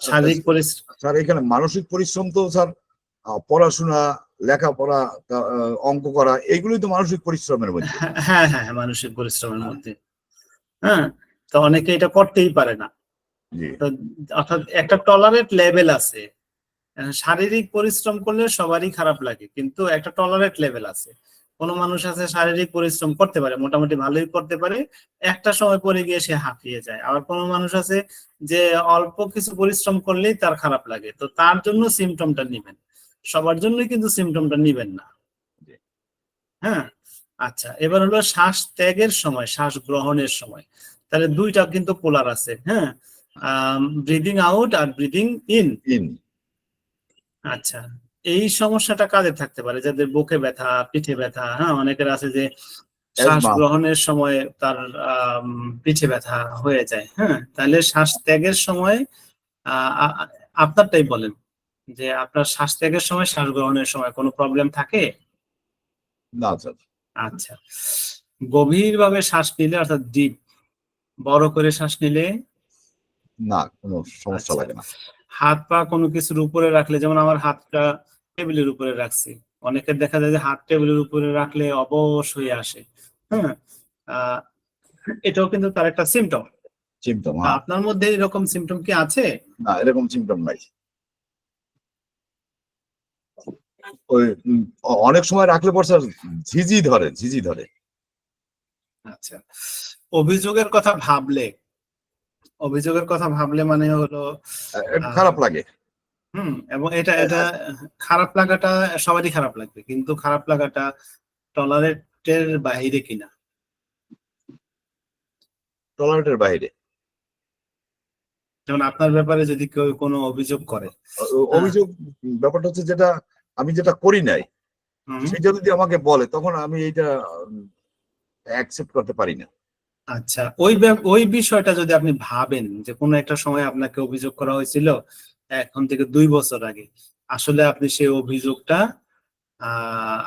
Speaker 1: শারীরিক পরিশ্রম,
Speaker 4: স্যার এখানে মানসিক পরিশ্রম তো স্যার পড়াশোনা, লেখাপড়া, অঙ্ক করা, এগুলোই তো মানসিক পরিশ্রমের মধ্যে।
Speaker 1: হ্যাঁ হ্যাঁ, মানসিক পরিশ্রমের মধ্যে। হ্যাঁ, তো অনেকে এটা করতেই পারে না। তো অর্থাৎ একটা টলারেট লেভেল আছে। শারীরিক পরিশ্রম করলে সবারই খারাপ লাগে, কিন্তু একটা টলারেট লেভেল আছে। কোন মানুষ আছে শারীরিক পরিশ্রম করতে পারে, মোটামুটি ভালোই করতে পারে, একটা সময় পরে গিয়ে সে হাঁপিয়ে যায়। আবার কোন মানুষ আছে যে অল্প কিছু পরিশ্রম করলেই তার খারাপ লাগে, তো তার জন্য সিমটমটা নিবেন, সবার জন্যই কিন্তু সিমটমটা নিবেন না। হ্যাঁ, আচ্ছা, এবার হলো শ্বাস ত্যাগের সময়, শ্বাস গ্রহণের সময়। তাহলে দুইটা কিন্তু পোলার আছে। হ্যাঁ, ব্রিদিং আউট আর ব্রিদিং ইন। আচ্ছা, এই সমস্যাটা কাদের থাকতে পারে? যাদের বুকে ব্যথা, পিঠে ব্যথা। হ্যাঁ, অনেকের আছে যে শ্বাস গ্রহণের সময় তার পিঠে ব্যথা হয়ে যায়। হ্যাঁ, তাহলে শ্বাস ত্যাগের সময় আপনারটাই বলেন যে আপনার শ্বাস ত্যাগের সময়, শ্বাস গ্রহণের সময় কোনো প্রবলেম থাকে?
Speaker 4: না স্যার।
Speaker 1: আচ্ছা, গভীরভাবে শ্বাস নিলে, অর্থাৎ ডিপ, বড় করে শ্বাস নিলে
Speaker 4: না, কোনো সমস্যা
Speaker 1: আচ্ছা।
Speaker 4: লাগে না।
Speaker 1: হাত পা কোনো কিছুর উপরে রাখলে, যেমন আমার হাতটা টেবিলের উপরে রাখছি, অনেকের দেখা যায় যে হাত টেবিলের উপরে রাখলে অবশ হয়ে আসে। হ্যাঁ, আহ, এটাও কিন্তু তার একটা সিমটম।
Speaker 4: সিমটম, হ্যাঁ।
Speaker 1: আপনার মধ্যে এরকম সিমটম কি আছে?
Speaker 4: না, এরকম সিমটম নাই। ওই অনেক সময় রাখলে পর স্যার ঝিঝি ধরে।
Speaker 1: আচ্ছা, অভিযোগের কথা ভাবলে মানে হলো
Speaker 4: একটু খারাপ লাগে।
Speaker 1: এবং এটা খারাপ লাগাটা সবারই খারাপ লাগবে, কিন্তু খারাপ লাগাটা টলারেটের বাইরে কিনা।
Speaker 4: টলারেটের বাইরে।
Speaker 1: যেমন আপনার ব্যাপারে যদি কেউ কোনো অভিযোগ করে,
Speaker 4: অভিযোগ ব্যাপারটা হচ্ছে যেটা আমি যেটা করি নাই সেটা যদি আমাকে বলে তখন আমি এইটা অ্যাকসেপ্ট করতে পারি না।
Speaker 1: আচ্ছা, ওই বিষয়টা যদি আপনি ভাবেন যে কোনো একটা সময় আপনাকে অভিযোগ করা হয়েছিল এখন থেকে 2 বছর আগে, আসলে আপনি সেই অভিযোগটা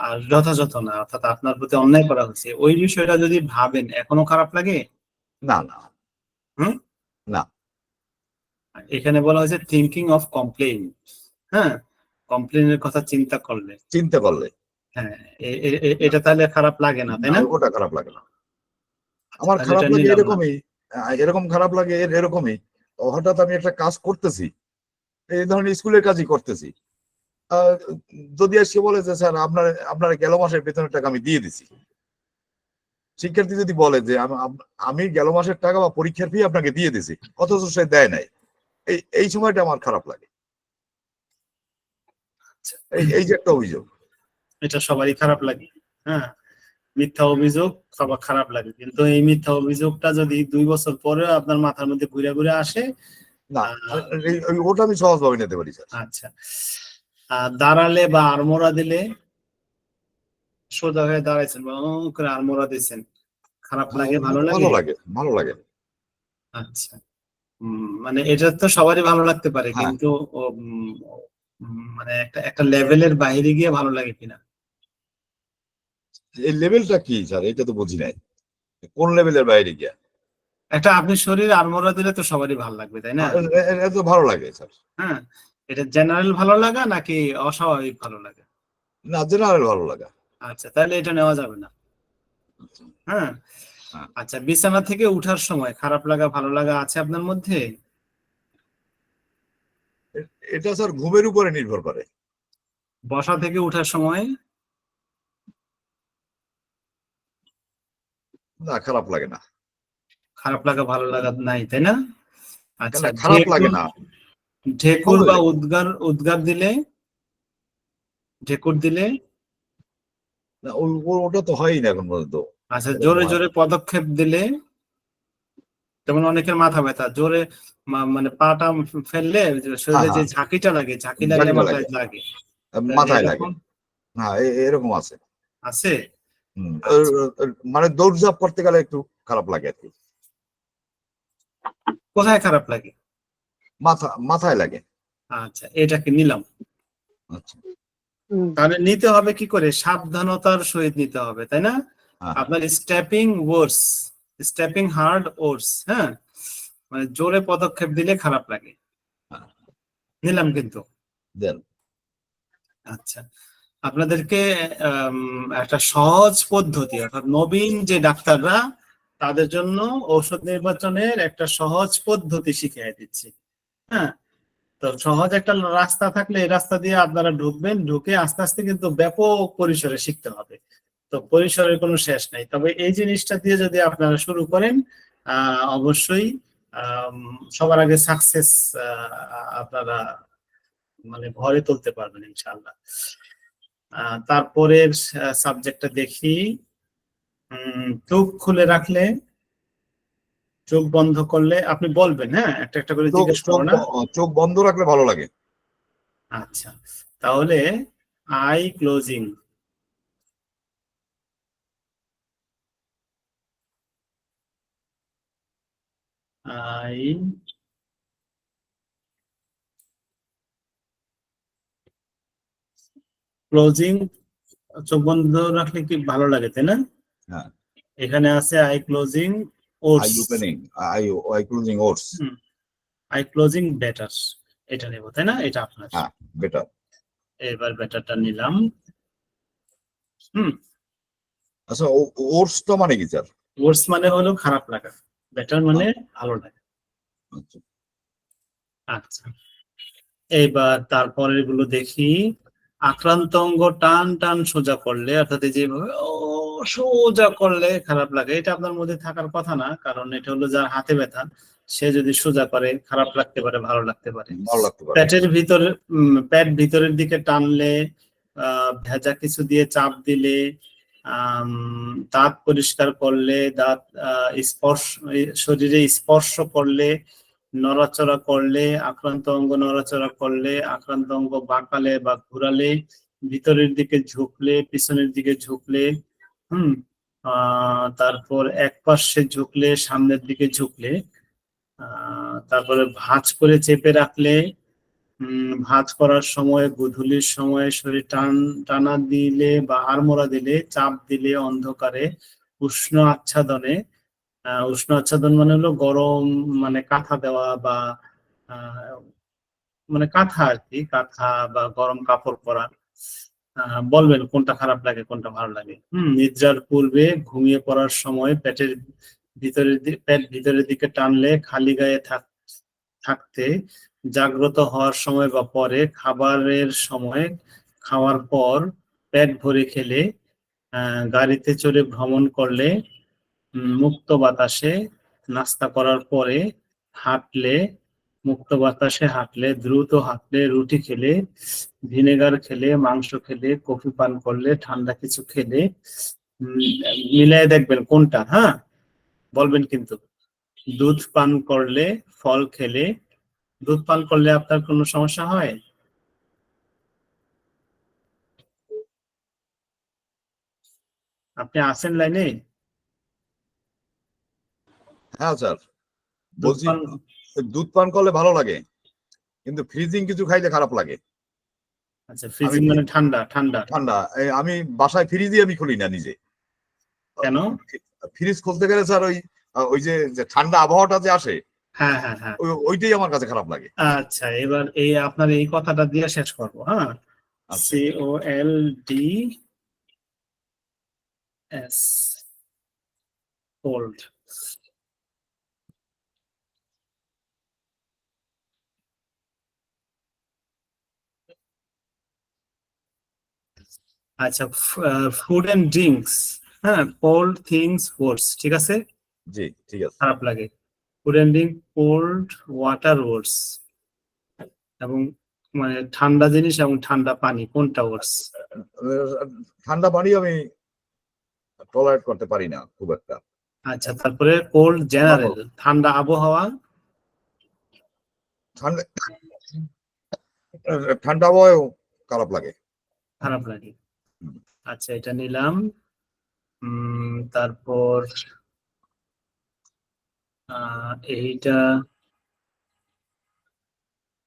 Speaker 1: আর যথাযথ না, অর্থাৎ আপনার প্রতি অন্যায় করা হয়েছে, ওই বিষয়টা যদি ভাবেন এখনো খারাপ লাগে?
Speaker 4: না না।
Speaker 1: হুম
Speaker 4: না।
Speaker 1: এখানে বলা হয়েছে থিঙ্কিং অফ কমপ্লেইন। হ্যাঁ, কমপ্লেইনের কথা চিন্তা করলে, হ্যাঁ, এটা তাহলে খারাপ লাগে না, তাই না?
Speaker 4: ওটা খারাপ লাগে না। আমার
Speaker 1: তাহলে
Speaker 4: খারাপ
Speaker 1: এটা
Speaker 4: লাগে
Speaker 1: নিলাম না।
Speaker 4: এরকমই, এরকম খারাপ লাগে এরকমই। হঠাৎ আমি একটা কাজ করতেছি, এই ধরনের স্কুলের কাজই করতেছি, যদি এসে বলে যে স্যার আপনার গেল মাসের বেতনের টাকা আমি দিয়ে দিছি, শিক্ষার্থী যদি বলে যে আমি গেল মাসের টাকা বা পরীক্ষার ফি আপনাকে দিয়ে দিছি, অথচ সে দেয় নাই, এই সময়টা আমার খারাপ লাগে। এই যে একটা অভিযোগ,
Speaker 1: এটা সবারই খারাপ লাগে। হ্যাঁ, মিথ্যা অভিযোগ সবার খারাপ লাগে, কিন্তু এই মিথ্যা অভিযোগটা যদি 2 বছর পরেও আপনার মাথার মধ্যে ঘুরে ঘুরে আসে,
Speaker 4: না ওটা আমি সহজভাবে নিতে পারি স্যার।
Speaker 1: আচ্ছা, দাঁড়ালে বা আড়মোড়া দিলে, সোজা হয়ে দাঁড়াইছেন বা করে আড়মোড়া দিচ্ছেন, খারাপ লাগে ভালো লাগে?
Speaker 4: ভালো লাগে।
Speaker 1: আচ্ছা, মানে এটা তো সবারই ভালো লাগতে পারে,
Speaker 4: হ্যাঁ।
Speaker 1: কিন্তু মানে একটা লেভেলের বাইরে গিয়ে ভালো লাগে কিনা।
Speaker 4: এই লেভেলটা কি স্যার, এটা তো বুঝি নাই, কোন লেভেলের বাইরে গিয়া?
Speaker 1: একটা আপনি শরীরে আড়মোড়া দিলে তো সবারই ভালো লাগবে, তাই না?
Speaker 4: এটা ভালো লাগে স্যার।
Speaker 1: হ্যাঁ, এটা জেনারেল ভালো লাগা নাকি অস্বাভাবিক ভালো লাগা?
Speaker 4: না, জেনারেল ভালো লাগা।
Speaker 1: আচ্ছা, তাহলে এটা নেওয়া যাবে না। হ্যাঁ, আচ্ছা, বিছানা থেকে উঠার সময় খারাপ লাগা ভালো লাগা আছে আপনার মধ্যে?
Speaker 4: এটা স্যার ঘুমের উপরে নির্ভর করে।
Speaker 1: বসা থেকে উঠার সময়?
Speaker 4: না, খারাপ লাগে না।
Speaker 1: খারাপ লাগা ভালো লাগা নাই, তাই না? আচ্ছা,
Speaker 4: খারাপ লাগে না।
Speaker 1: ঢেকুর বা উদ্গার দিলে, ঢেকুর দিলে?
Speaker 4: না, ওটা তো হয়ই না এখন পর্যন্ত।
Speaker 1: আচ্ছা, জোরে জোরে পদক্ষেপ দিলে, যেমন অনেকের মাথা ব্যথা, জোরে মানে পাটা ফেললে শরীরে যে ঝাঁকিটা লাগে, ঝাঁকি লাগলে মাথায় লাগে,
Speaker 4: মাথায় লাগে। হ্যাঁ, এরকম আছে।
Speaker 1: আছে?
Speaker 4: মানে দৌড়ঝাঁপ করতে গেলে একটু খারাপ লাগে আর কি।
Speaker 1: কোথায় খারাপ লাগে?
Speaker 4: মাথায় লাগে।
Speaker 1: আচ্ছা, এটাকে নিলাম।
Speaker 4: আচ্ছা,
Speaker 1: তাহলে নিতে হবে কি করে? সাবধানতার সহিত নিতে হবে, তাই না? আপনার স্টেপিং হার্ড ওয়ার্ডস, হ্যাঁ, মানে জোরে পদক্ষেপ দিলে খারাপ লাগে, নিলাম কিন্তু। আচ্ছা, আপনাদেরকে একটা সহজ পদ্ধতি, অর্থাৎ নবীন যে ডাক্তাররা, তাদের জন্য ঔষধ নির্বাচনের একটা সহজ পদ্ধতি শিখিয়ে দিচ্ছি। হ্যাঁ, তো সহজ একটা রাস্তা থাকলে এই রাস্তা দিয়ে আপনারা ঢুকবেন, ঢুকে আস্তে আস্তে কিন্তু ব্যাপক পরিসরে শিখতে হবে। তো পরিসরের কোনো শেষ নাই, তবে এই জিনিসটা দিয়ে যদি আপনারা শুরু করেন অবশ্যই সবার আগে সাকসেস আপনারা মানে ভরে তুলতে পারবেন ইনশাআল্লাহ। তারপরের সাবজেক্টটা দেখি। চোখ খুলে রাখলে, চোখ বন্ধ করলে, আপনি বলবেন, হ্যাঁ, একটা একটা করে জিজ্ঞেস করবো না?
Speaker 4: চোখ বন্ধ রাখলে ভালো লাগে।
Speaker 1: আচ্ছা, তাহলে আই ক্লোজিং, আই ক্লোজিং, চোখ বন্ধ রাখলে কি ভালো লাগে, তাই না?
Speaker 4: হ্যাঁ,
Speaker 1: এখানে আছে I closing
Speaker 4: I opening, I closing oats.
Speaker 1: I closing better, এটা নেব তাই না? এটা আপনার।
Speaker 4: হ্যাঁ, বেটার।
Speaker 1: এবার বেটারটা নিলাম। হুম,
Speaker 4: আচ্ছা, ওর্সটা মানে কি স্যার?
Speaker 1: ওয়ার্স মানে হলো খারাপ লাগা, বেটার মানে ভালো লাগা।
Speaker 4: আচ্ছা,
Speaker 1: আচ্ছা, এইবার তারপরের গুলো দেখি। আক্রান্ত অঙ্গ টান টান সোজা করলে, অর্থাৎ এই যেভাবে সোজা করলে খারাপ লাগে, এটা আপনার মধ্যে থাকার কথা না, কারণ এটা হলো যার হাতে ব্যথা, সে যদি সোজা করে খারাপ লাগতে পারে, ভালো লাগতে পারে।
Speaker 4: ভালো লাগতে পারে।
Speaker 1: পেটের ভিতরে পেট ভিতরের দিকে টানলে, ভেজা কিছু দিয়ে চাপ দিলে, দাঁত পরিষ্কার করলে, দাঁত স্পর্শ, শরীরে স্পর্শ করলে, নড়াচড়া করলে, আক্রান্ত অঙ্গ নড়াচড়া করলে, আক্রান্ত অঙ্গ বাঁকালে বা ঘুরালে, ভিতরের দিকে ঝুঁকলে, পিছনের দিকে ঝুঁকলে, হুম, তারপর এক পাশে ঝুঁকলে, সামনের দিকে ঝুঁকলে, তারপরে ভাঁজ করে চেপে রাখলে, ভাঁজ করার সময়, গোধূলির সময় শরীর টানা দিলে বা আড়মোড়া দিলে, চাপ দিলে, অন্ধকারে, উষ্ণ আচ্ছাদনে, উষ্ণ আচ্ছাদন মানে হলো গরম, মানে কাঁথা দেওয়া বা মানে কাঁথা আর কি, কাঁথা বা গরম কাপড় পরা। বলবেন কোনটা খারাপ লাগে কোনটা ভালো লাগে। নিদ্রার পূর্বে, ঘুমিয়ে পড়ার সময়, পেট ভিতরের দিকে টানলে, খালি গায়ে থাকতে, জাগ্রত হওয়ার সময় বা পরে, খাবারের সময়, খাওয়ার পর, পেট ভরে খেলে, গাড়িতে চড়ে ভ্রমণ করলে, মুক্ত বাতাসে, নাস্তা করার পরে, হাঁটলে, মুক্ত বাতাসে হাঁটলে, দ্রুত হাঁটলে, রুটি খেলে, ভিনেগার খেলে, মাংস খেলে, কফি পান করলে, ঠান্ডা কিছু খেলে, মিলাই দেখবেন কোনটা, হ্যাঁ বলবেন কিন্তু। দুধ পান করলে, ফল খেলে, দুধ পান করলে আপনার কোনো সমস্যা হয়? আপনি আছেন লাইনে?
Speaker 4: হ্যাঁ স্যার,
Speaker 1: দুধ
Speaker 4: বলছি
Speaker 1: পান,
Speaker 4: দুধ পান করলে ভালো লাগে, কিন্তু ফ্রিজিং কিছু খাইলে খারাপ লাগে।
Speaker 1: আচ্ছা, ফ্রিজিং মানে ঠান্ডা ঠান্ডা।
Speaker 4: ঠান্ডা, আমি বাসায় ফ্রিজই আমি খুলি না নিজে।
Speaker 1: কেন?
Speaker 4: ফ্রিজ খুলতে গেলে স্যার ওই ওই যে ঠান্ডা আবহাওয়াটা যে আসে,
Speaker 1: হ্যাঁ হ্যাঁ হ্যাঁ।
Speaker 4: ওইটাই আমার কাছে খারাপ লাগে।
Speaker 1: আচ্ছা, এবার এই আপনার এই কথাটা দিয়ে শেষ করবো, হ্যাঁ।
Speaker 4: আচ্ছা।
Speaker 1: COLDS, cold. আচ্ছা, ফুড এন্ড ড্রিঙ্কস, হ্যাঁ, কোল্ড থিংস ওয়ার্স, ঠিক আছে,
Speaker 4: জি, ঠিক আছে।
Speaker 1: খারাপ লাগে। Food and drink, cold water worse, এবং মানে ঠান্ডা জিনিস এবং ঠান্ডা পানি কোনটা ওয়ার্স?
Speaker 4: ঠান্ডা পানি আমি টলারেট করতে পারি না খুব একটা।
Speaker 1: আচ্ছা, তারপরে কোল্ড জেনারেল, ঠান্ডা আবহাওয়া।
Speaker 4: ঠান্ডা ঠান্ডা আবহাওয়াও খারাপ লাগে।
Speaker 1: খারাপ লাগে। আচ্ছা, এটা নিলাম। তারপর এইটা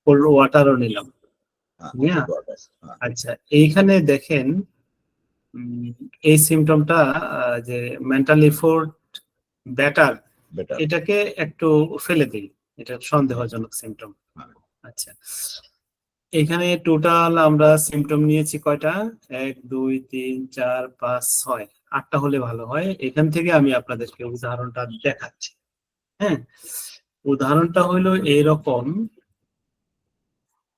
Speaker 1: কোল্ড ওয়াটারও নিলাম।
Speaker 4: হ্যাঁ,
Speaker 1: আচ্ছা, এইখানে দেখেন, এই সিমটমটা, যে মেন্টাল এফোর্ট বেটার,
Speaker 4: বেটার।
Speaker 1: এটাকে একটু ফেলে দিই, এটা সন্দেহজনক সিমটম। আচ্ছা, এখানে টোটাল আমরা সিমটম নিয়েছি কয়টা? 1 2 3 4 5 6, 8টা হলে ভালো হয়। এখান থেকে আমি আপনাদেরকে উদাহরণটা দেখাচ্ছি। হ্যাঁ, উদাহরণটা হলো এইরকম।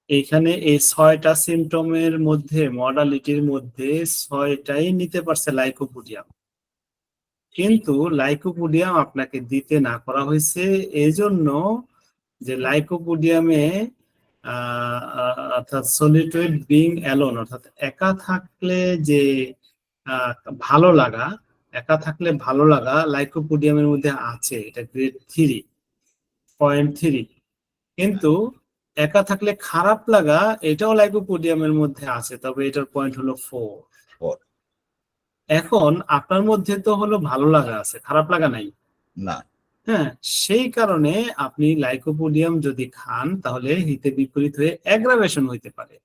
Speaker 1: এখানে এই 6টা সিমটমের মধ্যে, মডালিটির মধ্যে 6টাই নিতে পারছে লাইকোপোডিয়াম, কিন্তু লাইকোপোডিয়াম আপনাকে দিতে না করা হয়েছে এই জন্য যে লাইকোপোডিয়ামে অর্থাৎ সলিটয়েড বিং অ্যালোন, অর্থাৎ একা থাকলে যে আহ, ভালো লাগা, একা থাকলে ভালো লাগা লাইকোপোডিয়ামের মধ্যে আছে, এটা গ্রেড 3.3। কিন্তু একা থাকলে খারাপ লাগা, এটাও লাইকোপোডিয়ামের মধ্যে আছে, তবে এটার পয়েন্ট হলো 4। এখন আপনার মধ্যে তো হলো ভালো লাগা আছে, খারাপ লাগা নাই
Speaker 4: না।
Speaker 1: হ্যাঁ, সেই কারণে আপনি লাইকোপোডিয়াম যদি খান তাহলে হিতে বিপরীত হয়ে অ্যাগ্রাভেশন হইতে পারে।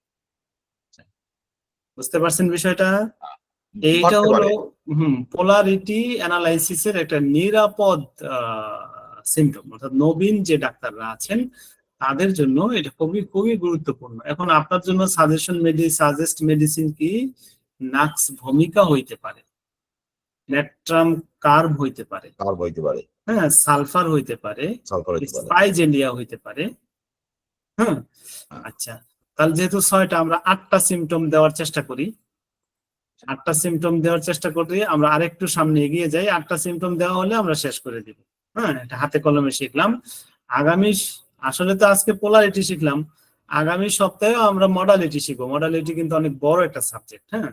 Speaker 1: বুঝতে পারছেন বিষয়টা? এইটা হলো পোলারিটি অ্যানালাইসিসের একটা নিরাপদ সিমটম, অর্থাৎ নবীন যে ডাক্তাররা আছেন তাদের জন্য এটা খুবই খুবই গুরুত্বপূর্ণ। এখন আপনার জন্য সাজেস্ট মেডিসিন কি? নাক্স ভমিকা হইতে পারে, নেট্রাম কার্ব হইতে পারে,
Speaker 4: কার্ব হইতে পারে,
Speaker 1: হ্যাঁ, সালফার হইতে পারে,
Speaker 4: সালফার হইতে পারে।
Speaker 1: স্পাইজেলিয়া হইতে পারে। হ্যাঁ,
Speaker 4: হ্যাঁ।
Speaker 1: আচ্ছা, তাহলে যেহেতু 6টা, আমরা 8টা সিমটম দেওয়ার চেষ্টা করি। 8টা সিমটম দেওয়ার চেষ্টা করি, আমরা আরেকটু সামনে এগিয়ে যাই। 8টা সিমটম দেওয়া হলে আমরা শেষ করে দিব। হ্যাঁ, এটা হাতে কলমে শিখলাম। আগামী আসলে তো আজকে পোলারিটি শিখলাম, আগামী সপ্তাহে আমরা মডালিটি শিখবো। মডালিটি কিন্তু অনেক বড় একটা সাবজেক্ট। হ্যাঁ,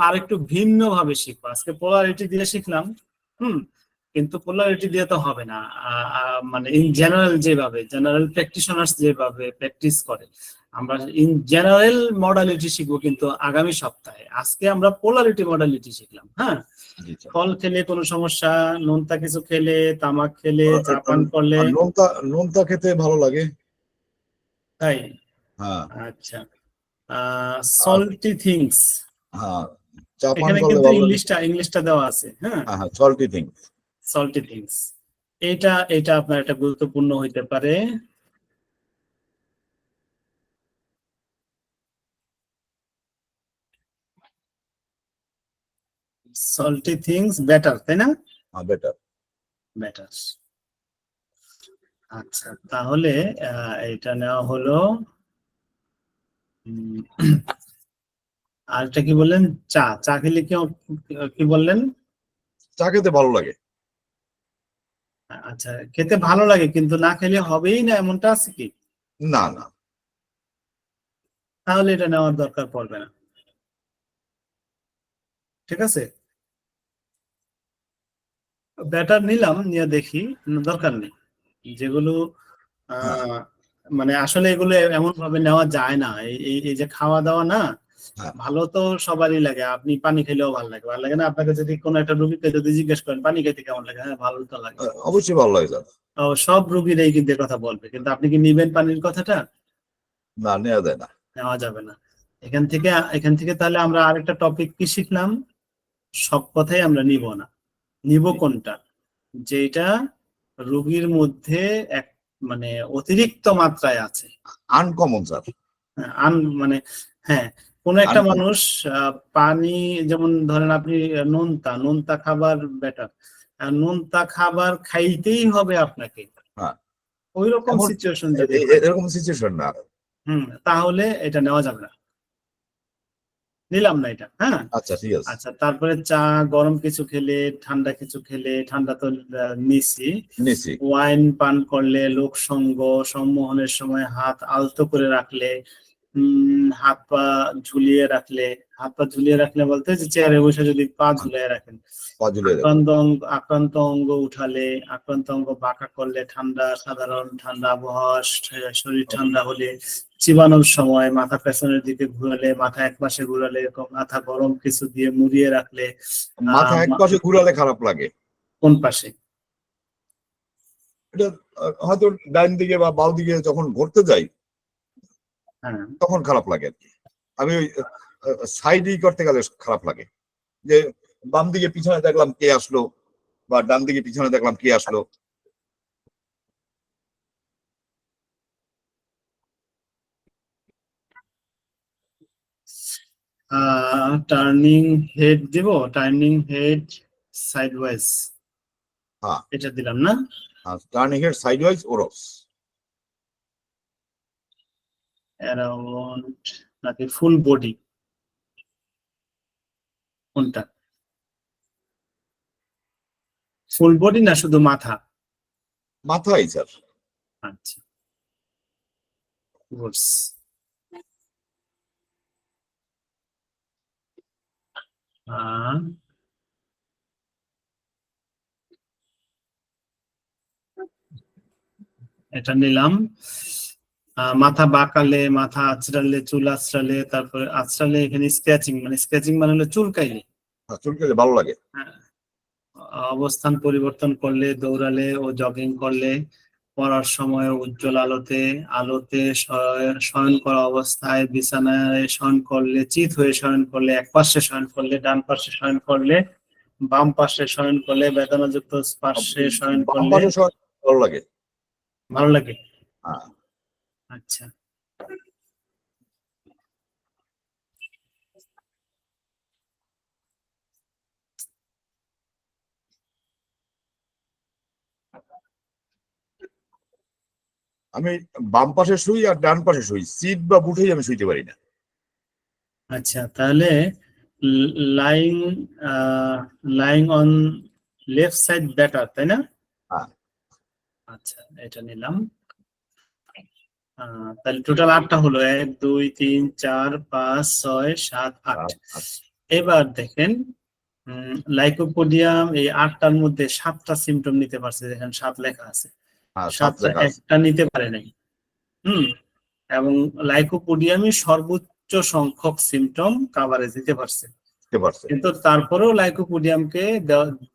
Speaker 1: আরেকটু ভিন্ন ভাবে শিখবো। আজকে পোলারিটি দিয়ে শিখলাম, কিন্তু পোলারিটি দিয়ে তো হবে না। মানে ইন জেনারেল জেনারেল প্র্যাকটিশনার্স যেভাবে প্র্যাকটিস করে, আমরা ইন জেনারেল মডালিটি শিখবো কিন্তু আগামী সপ্তাহে। আজকে আমরা পোলারিটি মডালিটি শিখলাম। হ্যাঁ,
Speaker 4: জি স্যার।
Speaker 1: ফল খেলে কোনো সমস্যা, নোনতা কিছু খেলে, তামাক খেলে, চা পান করলে?
Speaker 4: নোনতা খেতে ভালো লাগে।
Speaker 1: তাই?
Speaker 4: হ্যাঁ।
Speaker 1: আচ্ছা, সল্টি থিংস,
Speaker 4: হ্যাঁ, চা পান
Speaker 1: এখানে
Speaker 4: করলে
Speaker 1: কিন্তু
Speaker 4: ভালো লাগে।
Speaker 1: ইংলিশটা দেওয়া আছে। হ্যাঁ,
Speaker 4: হ্যাঁ, সল্টি থিং।
Speaker 1: সল্টি থিংস, এটা আপনার একটা গুরুত্বপূর্ণ হইতে পারে। সল্টি থিংস বেটার, তাই না?
Speaker 4: হ্যাঁ, বেটার।
Speaker 1: বেটার। আচ্ছা, তাহলে এটা নেওয়া হলো। আর এটা কি বললেন? চা খেলে কি বললেন?
Speaker 4: চা খেতে ভালো লাগে।
Speaker 1: আচ্ছা, খেতে ভালো লাগে কিন্তু না খেলে হবেই না, এমনটা আছে কি?
Speaker 4: না না।
Speaker 1: তাহলে এটা নেওয়ার দরকার পড়বে না। ঠিক আছে, ব্যাটার নিলাম, নিয়ে দেখি, দরকার নেই। যেগুলো মানে আসলে এগুলো এমন ভাবে নেওয়া যায় না। এই যে খাওয়া দাওয়া না,
Speaker 4: হ্যাঁ।
Speaker 1: ভালো তো সবারই লাগে। আপনি পানি খেলেও ভালো লাগে না? আপনাকে যদি কোনো একটা রোগীকে যদি জিজ্ঞেস করেন পানি খেতে কেমন লাগে, হ্যাঁ ভালো তো লাগে।
Speaker 4: অবশ্যই ভালো লাগে স্যার।
Speaker 1: সব রোগীরাই কিন্তু কথা বলবে, কিন্তু আপনি কি নিবেন পানির কথাটা?
Speaker 4: না, নেওয়া যায় না।
Speaker 1: নেওয়া যাবে না। এখান থেকে তাহলে আমরা আরেকটা টপিক কি শিখলাম? সব কথাই আমরা নিব না। নিব কোনটা? যেটা রোগীর মধ্যে এক মানে অতিরিক্ত মাত্রায় আছে,
Speaker 4: আনকমন স্যার।
Speaker 1: মানে হ্যাঁ, কোন একটা
Speaker 4: Uncommon.
Speaker 1: মানুষ পানি, যেমন ধরেন আপনি নোনতা খাবার বেটার, নোনতা খাবার খাইতেই হবে আপনাকে,
Speaker 4: হ্যাঁ।
Speaker 1: ওই রকম
Speaker 4: এমন-
Speaker 1: সিচুয়েশন যদি হয়,
Speaker 4: এরকম সিচুয়েশন না।
Speaker 1: তাহলে এটা নেওয়া যাবে না, নিলাম না এটা। হ্যাঁ,
Speaker 4: আচ্ছা, ঠিক আছে।
Speaker 1: আচ্ছা, তারপরে চা, গরম কিছু খেলে, ঠান্ডা কিছু খেলে, ঠান্ডা তো নিছি।
Speaker 4: নিছি।
Speaker 1: ওয়াইন পান করলে, লোক সঙ্গ, সম্মোহনের সময় হাত আলতো করে রাখলে, হাত পা ঝুলিয়ে রাখলে বলতে যে চেয়ারে বসে যদি পা ঝুলিয়ে রাখেন, আক্রান্ত অঙ্গ উঠালে, আক্রান্ত অঙ্গ বাঁকা করলে, সাধারণ ঠান্ডা আবহাওয়া, শরীর ঠান্ডা হলে, চিবানোর সময় মাথা পেছনের দিকে ঘুরালে, মাথা একপাশে ঘুরালে, মাথা গরম কিছু দিয়ে মুড়িয়ে রাখলে।
Speaker 4: মাথা এক পাশে ঘুরালে খারাপ লাগে।
Speaker 1: কোন পাশে?
Speaker 4: এটা হয়তো ডাইন দিকে বা বাম দিকে যখন ঘুরতে যাই
Speaker 1: হ্যাঁ,
Speaker 4: তখন খারাপ লাগে আর কি। আমি ওই সাইডই করতে গেলে খারাপ লাগে, যে বাম দিকে পিছনে দেখলাম কে আসলো বা ডান দিকে পিছনে দেখলাম কে আসলো।
Speaker 1: টার্নিং হেড দিব, টার্নিং হেড সাইডওয়াইজ,
Speaker 4: হ্যাঁ,
Speaker 1: এটা দিলাম না?
Speaker 4: টার্নিং হেড সাইডওয়াইজ ওরস।
Speaker 1: অ্যারাউন্ড নাকি ফুল বডি, কোনটা? ফুল বডি না শুধু মাথা?
Speaker 4: মাথাই স্যার।
Speaker 1: আচ্ছা, গুডস। এটা নিলাম। মাথা বাঁকালে, মাথা আঁচড়ালে, চুল আঁচড়ালে, তারপরে আঁচড়ালে এখানে স্ক্র্যাচিং মানে হলো চুলকাইলে,
Speaker 4: চুলকালে ভালো লাগে।
Speaker 1: অবস্থান পরিবর্তন করলে, দৌড়ালে ও জগিং করলে, পড়ার সময় উজ্জ্বল আলোতে শয়ন করা অবস্থায়, বিছানায় শয়ন করলে, চিত হয়ে শয়ন করলে, এক পাশে শয়ন করলে, ডান পাশে শয়ন করলে, বাম পাশে শয়ন করলে, বেদনাযুক্ত পাশে শয়ন
Speaker 4: বাম
Speaker 1: করলে
Speaker 4: পাশে ভালো লাগে।
Speaker 1: ভালো লাগে।
Speaker 4: হ্যাঁ।
Speaker 1: আচ্ছা,
Speaker 4: আমি বাম পাশে শুই আর ডান পাশে শুই, সিট বা বুটেই আমি শুইতে পারি না।
Speaker 1: আচ্ছা, তাহলে lying lying on left side better, তাই না?
Speaker 4: হ্যাঁ।
Speaker 1: আচ্ছা, এটা নিলাম। তাহলে টোটাল 8টা হলো, 1 2 3 4 5 6 7 8। এবার দেখেন লাইকোপোডিয়াম এই 8টার মধ্যে 7টা সিমটম নিতে পারছে, দেখেন 7 লেখা আছে,
Speaker 4: হ্যাঁ, 7
Speaker 1: 7টা
Speaker 4: লেখা আছে।
Speaker 1: একটা নিতে পারে নাই। এবং লাইকোপোডিয়ামই সর্বোচ্চ সংখ্যক সিমটম কাভারেজ দিতে পারছে,
Speaker 4: বুঝতে পারছে।
Speaker 1: কিন্তু তারপরেও লাইকোপোডিয়ামকে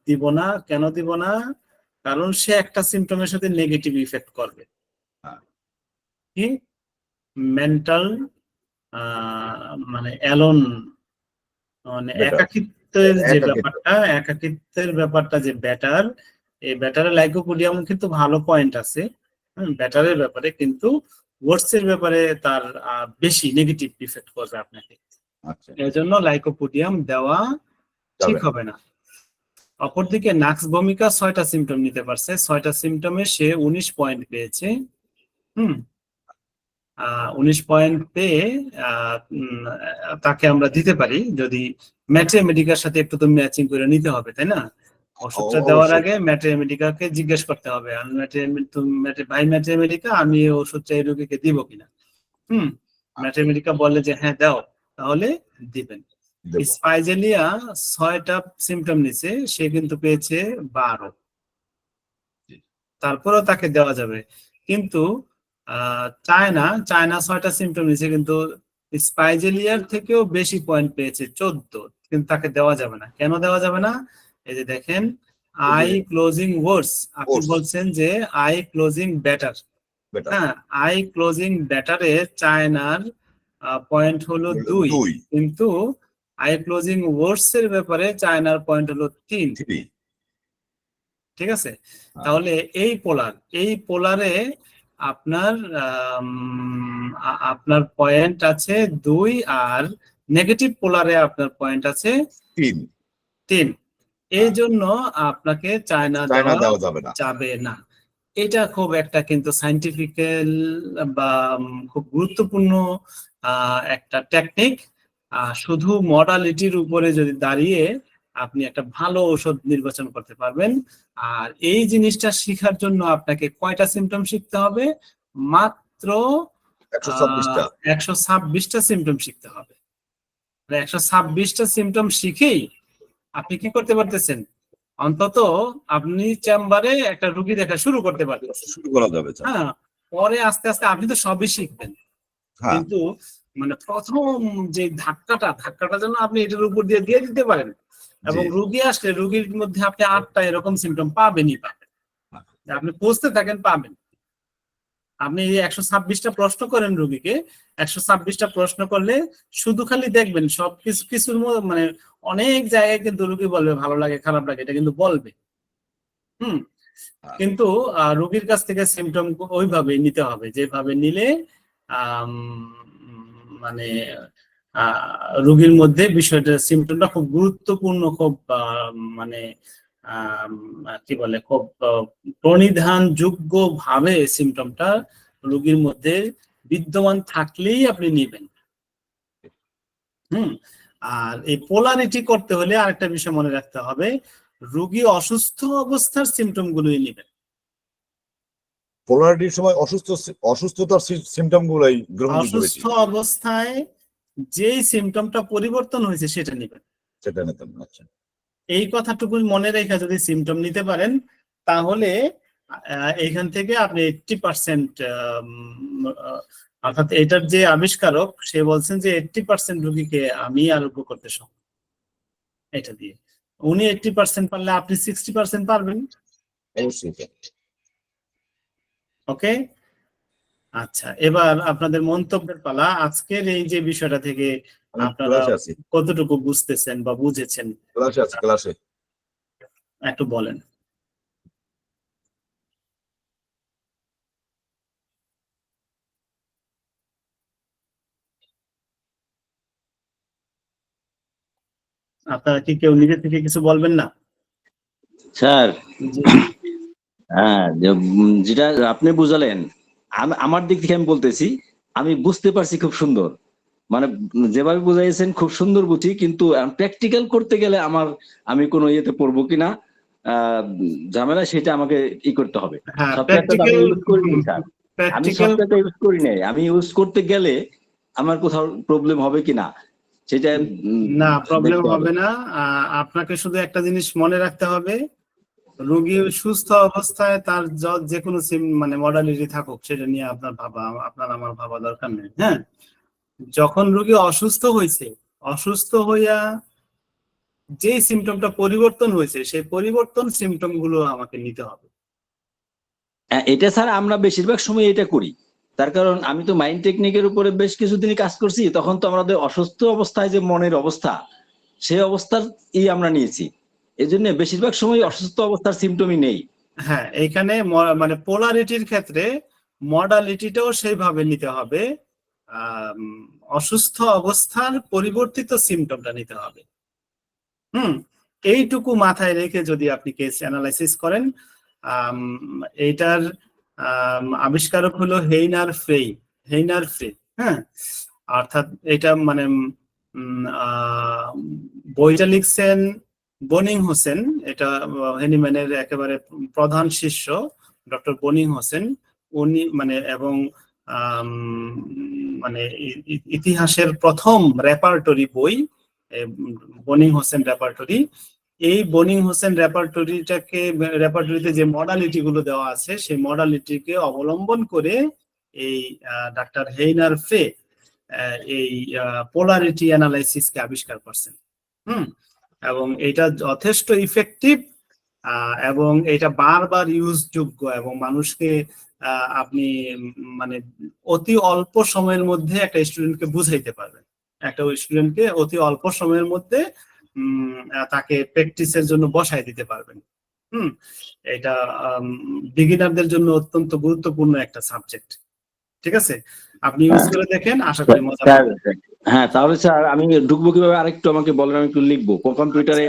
Speaker 1: দিব না। কেন দিব না? কারণ সে একটা সিমটমের সাথে নেগেটিভ ইফেক্ট করবে।
Speaker 4: হ্যাঁ।
Speaker 1: কি? মেন্টাল মানে অ্যালোন, মানে
Speaker 4: Better.
Speaker 1: একাকিত্বের যে
Speaker 4: একাকিত্ব।
Speaker 1: একাকিত্বের ব্যাপারটা যে ব্যাটার, এই ব্যাটারে লাইকোপোডিয়াম কিন্তু ভালো পয়েন্ট আছে ব্যাটারের ব্যাপারে, কিন্তু ওটস এর ব্যাপারে তার বেশি নেগেটিভ ইফেক্ট করবে আপনাকে।
Speaker 4: আচ্ছা,
Speaker 1: এই জন্য লাইকোপোডিয়াম দেওয়া ঠিক
Speaker 4: যাবে।
Speaker 1: হবে না। অপরদিকে নাক্স ভূমিকা 6টা সিমটম নিতে পারছে, 6টা সিমটমে সে 19 পয়েন্ট পেয়েছে। 19 পয়েন্ট পেয়ে তাকে আমরা দিতে পারি, যদি ম্যাথমেটিকার সাথে একটু তো ম্যাচিং করে নিতে হবে, তাই না? ওষুধটা দেওয়ার
Speaker 4: অবশ্যই।
Speaker 1: আগে ম্যাথমেটিকাকে জিজ্ঞেস করতে হবে, ভাই ম্যাথমেটিকা, আমি এই ওষুধটা এই রোগীকে দিব কিনা। ম্যাথমেটিকা বললে যে হ্যাঁ দাও, তাহলে দিবেন।
Speaker 4: দেব।
Speaker 1: স্পাইজেলিয়া 6টা সিমটম নিছে, সে কিন্তু পেয়েছে 12, তারপরেও তাকে দেওয়া যাবে। কিন্তু চায়না 6টা সিমটম নিছে, কিন্তু স্পাইজেলিয়ার থেকেও বেশি পয়েন্ট পেয়েছে, 14, কিন্তু তাকে দেওয়া যাবে না। কেন দেওয়া যাবে না? এই যে দেখেন, আই ক্লোজিং ওয়ার্ডস, আপনি
Speaker 4: Worse.
Speaker 1: বলছেন যে আই ক্লোজিং বেটার।
Speaker 4: Better.
Speaker 1: হ্যাঁ, আই ক্লোজিং বেটারে চায়নার পয়েন্ট হলো 2,
Speaker 4: 2,
Speaker 1: কিন্তু আই ক্লোজিং ওয়ার্ডস এর ব্যাপারে চায়নার পয়েন্ট হলো 3।
Speaker 4: 3।
Speaker 1: ঠিক আছে, তাহলে এই পোলারে আপনার আপনার পয়েন্ট আছে 2, আর নেগেটিভ পোলারে আপনার পয়েন্ট আছে 3। এই জন্য আপনাকে চায়না
Speaker 4: চায়না
Speaker 1: দেওয়া
Speaker 4: দেওয়া যাবে না।
Speaker 1: যাবে না। এটা খুব একটা কিন্তু সাইন্টিফিক্যাল বা খুব গুরুত্বপূর্ণ একটা টেকনিক। শুধু মডালিটির উপরে যদি দাঁড়িয়ে আপনি একটা ভালো ঔষধ নির্বাচন করতে পারবেন। আর এই জিনিসটা শেখার জন্য আপনাকে কয়টা সিমটম শিখতে হবে? মাত্র
Speaker 4: 126টা।
Speaker 1: 126টা সিমটম শিখতে হবে। 126টা সিমটম শিখেই আপনি কি করতে পারতেছেন? অন্তত আপনি চেম্বারে একটা রুগী দেখা শুরু করতে পারতেছেন।
Speaker 4: শুরু করা যাবে।
Speaker 1: হ্যাঁ, পরে আস্তে আস্তে আপনি তো সবই শিখবেন,
Speaker 4: হ্যাঁ,
Speaker 1: কিন্তু মানে প্রথম যে ধাক্কাটা যেন আপনি এটার উপর দিয়ে দিতে পারেন, এবং
Speaker 4: জি।
Speaker 1: রুগী আসলে রুগীর মধ্যে আপনি 8টা এরকম সিমটম পাবেনই। আপনি বুঝতে থাকেন, পাবেন। আপনি 126টা প্রশ্ন করেন রুগীকে, 126টা প্রশ্ন করলে শুধু খালি দেখবেন সব কিছুর মানে অনেক জায়গায় কিন্তু রুগী বলবে ভালো লাগে খারাপ লাগে, এটা কিন্তু বলবে। কিন্তু রোগীর কাছ থেকে সিমটম ওইভাবে নিতে হবে, যেভাবে নিলে মানে রোগীর মধ্যে বিষয়টা সিমটমটা খুব গুরুত্বপূর্ণ, খুব মানে কি বলে, খুব প্রণিধানযোগ্য ভাবে সিমটমটা রোগীর মধ্যে বিদ্যমান থাকলেই আপনি নিবেন। আর এই পোলারিটি করতে হলে আরেকটা বিষয় মনে রাখতে হবে, রোগী অসুস্থ অবস্থার সিমটম গুলোই নেবেন।
Speaker 4: পোলারিটির সময় অসুস্থতার সিমটম গুলাই গ্রহণযোগ্য বেশি।
Speaker 1: অসুস্থ অবস্থায় যেই সিমটমটা পরিবর্তন হয়েছে সেটা নেবেন।
Speaker 4: সেটা নিতাম। আচ্ছা,
Speaker 1: এই কথাটুকু মনে রেখে যদি সিমটম নিতে পারেন, তাহলে এইখান থেকে আপনি 80%, অর্থাৎ এটার যে আবিষ্কারক সে বলছেন যে 80% রোগীকে আমি আরোগ্য করতে সক্ষম এটা দিয়ে। উনি 80% পারলে আপনি 60% পারবেন।
Speaker 4: অবশ্যই।
Speaker 1: ওকে, আচ্ছা, এবার আপনাদের মন্তব্যের পালা। আজকের এই যে বিষয়টা থেকে
Speaker 4: আমি
Speaker 1: আপনারা
Speaker 4: ক্লাসে আছি।
Speaker 1: কতটুকু বুঝতেছেন বা বুঝেছেন
Speaker 4: ক্লাসে
Speaker 1: একটু বলেন। আপনারা কি কেউ নিজে থেকে কিছু বলবেন না?
Speaker 5: স্যার,
Speaker 1: জি
Speaker 5: হ্যাঁ, যেটা আপনি বুঝালেন, আমার দিক থেকে আমি বলতেছি, আমি বুঝতে পারছি খুব সুন্দর, মানে যেভাবে বুঝাইছেন খুব সুন্দর বুঝি, কিন্তু প্র্যাকটিক্যাল করতে গেলে আমি কোনো ইয়েতে পড়বো কিনা ঝামেলা, সেটা আমাকে করতে হবে।
Speaker 1: হ্যাঁ,
Speaker 5: সফটওয়্যারটা তো আমি ইউজ করিনি স্যার, আমি
Speaker 1: প্র্যাকটিক্যাল
Speaker 5: সফটওয়্যারটা ইউজ করি নাই, আমি ইউজ করতে গেলে আমার কোথাও প্রবলেম হবে কিনা সেটা
Speaker 1: না, প্রবলেম
Speaker 5: দেখতে
Speaker 1: হবে না। আপনাকে শুধু একটা জিনিস মনে রাখতে হবে, রোগী সুস্থ অবস্থায় তার যে কোনো মানে মডালিটি থাকুক, সেটা নিয়ে আপনার আমার ভাবা দরকার নেই। হ্যাঁ, যখন রোগী অসুস্থ হইয়া যে সিমটমটা পরিবর্তন হয়েছে, সেই পরিবর্তন সিমটম গুলো আমাকে নিতে হবে।
Speaker 5: এটা স্যার আমরা বেশিরভাগ সময় এটা করি, তার কারণ আমি তো মাইন্ড টেকনিকের উপরে বেশ কিছুদিন কাজ করছি, তখন তো আমাদের অসুস্থ অবস্থায় যে মনের অবস্থা, সেই অবস্থার আমরা নিয়েছি, এই জন্য বেশিরভাগ সময় অসুস্থ অবস্থার সিমটমই নেই।
Speaker 1: হ্যাঁ, এইখানে মানে পোলারিটির ক্ষেত্রে মডালিটিটাও সেইভাবে নিতে হবে, অসুস্থ অবস্থার পরিবর্তিত সিমটমটা নিতে হবে। এইটুকু মাথায় রেখে যদি আপনি কেস অ্যানালাইসিস করেন, এইটার আবিষ্কারক হলো হেইনার ফ্রে। হ্যাঁ, অর্থাৎ এটা মানে বইটা লিখছেন বনিং হোসেন, এটা হেনিম্যানের একেবারে প্রধান শিষ্য ডক্টর বনিং হোসেন। উনি মানে এবং মানে ইতিহাসের প্রথম রেপার্টরি বই বনিং হোসেন রেপার্টরি। এই বনিং হোসেন রেপার্টরিতে যে মডালিটি গুলো দেওয়া আছে, সেই মডালিটিকে অবলম্বন করে এই ডাক্তার হেইনার ফ্রে এই পোলারিটি অ্যানালাইসিসকে আবিষ্কার করছেন। এবং এটা যথেষ্ট ইফেক্টিভ, এবং এটা বারবার ইউজযোগ্য, এবং মানুষকে আপনি মানে অতি অল্প সময়ের মধ্যে একটা স্টুডেন্টকে বুঝাইতে পারবেন, একটা স্টুডেন্টকে অতি অল্প সময়ের মধ্যে তাকে প্র্যাকটিসের জন্য বসাই দিতে পারবেন। এটা বিগিনারদের জন্য অত্যন্ত গুরুত্বপূর্ণ একটা সাবজেক্ট। ঠিক আছে, আপনি ইউজ করে দেখেন, আশা করি মজা পাবেন।
Speaker 5: হ্যাঁ, তাহলে স্যার আমি ঢুকবো কিভাবে আরেকটু আমাকে বলেন, আমি একটু লিখবো কম্পিউটারে।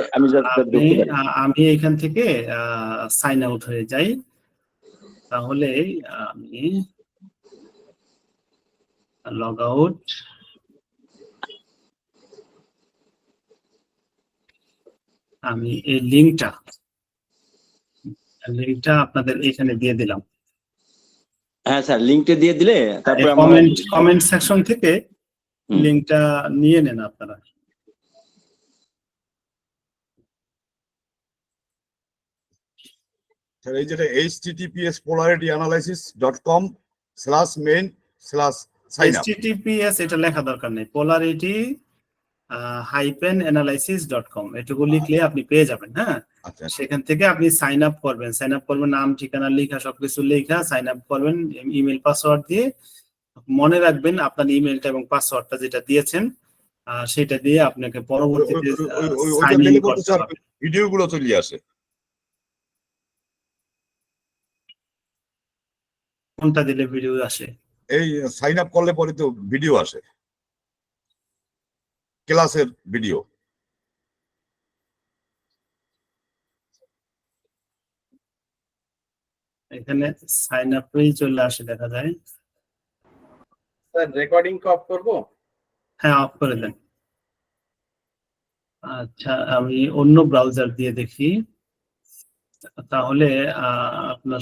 Speaker 1: আমি এখান থেকে সাইন আউট হয়ে যাই, তাহলে আমি লগ আউট, আমি এই লিঙ্কটা আপনাদের এখানে দিয়ে দিলাম।
Speaker 5: হ্যাঁ স্যার, লিঙ্কটা দিয়ে দিলে তারপরে
Speaker 1: কমেন্ট সেকশন থেকে লিঙ্কটা নিয়ে নেন আপনারা।
Speaker 4: এই যেটা https://polarityanalysis.com/main/signup,
Speaker 1: https এটা লেখা দরকার নেই, polarity-analysis.com এটুকু লিখলে আপনি পেয়ে যাবেন। হ্যাঁ, সেখান থেকে আপনি সাইন আপ করবেন, নাম ঠিকানা লেখা সবকিছু লেখা সাইন আপ করবেন ইমেল পাসওয়ার্ড দিয়ে। মনে রাখবেন আপনার ইমেলটা এবং পাসওয়ার্ডটা যেটা দিয়েছেন সেটা দিয়ে আপনাকে পরবর্তীতে সাইন ইন করতে হবে।
Speaker 4: ভিডিওগুলো চলে আসে,
Speaker 1: কোনটা দিলে ভিডিও আসে?
Speaker 4: এই সাইন আপ করলে পরে তো ভিডিও আসে, ক্লাসের ভিডিও।
Speaker 1: এখানে সাইন আপেই চলে আসে, দেখা যায়।
Speaker 6: স্যার রেকর্ডিং কে অফ করব?
Speaker 1: হ্যাঁ, অফ করে দেন। আচ্ছা, আমি অন্য ব্রাউজার দিয়ে দেখি, তাহলে আপনার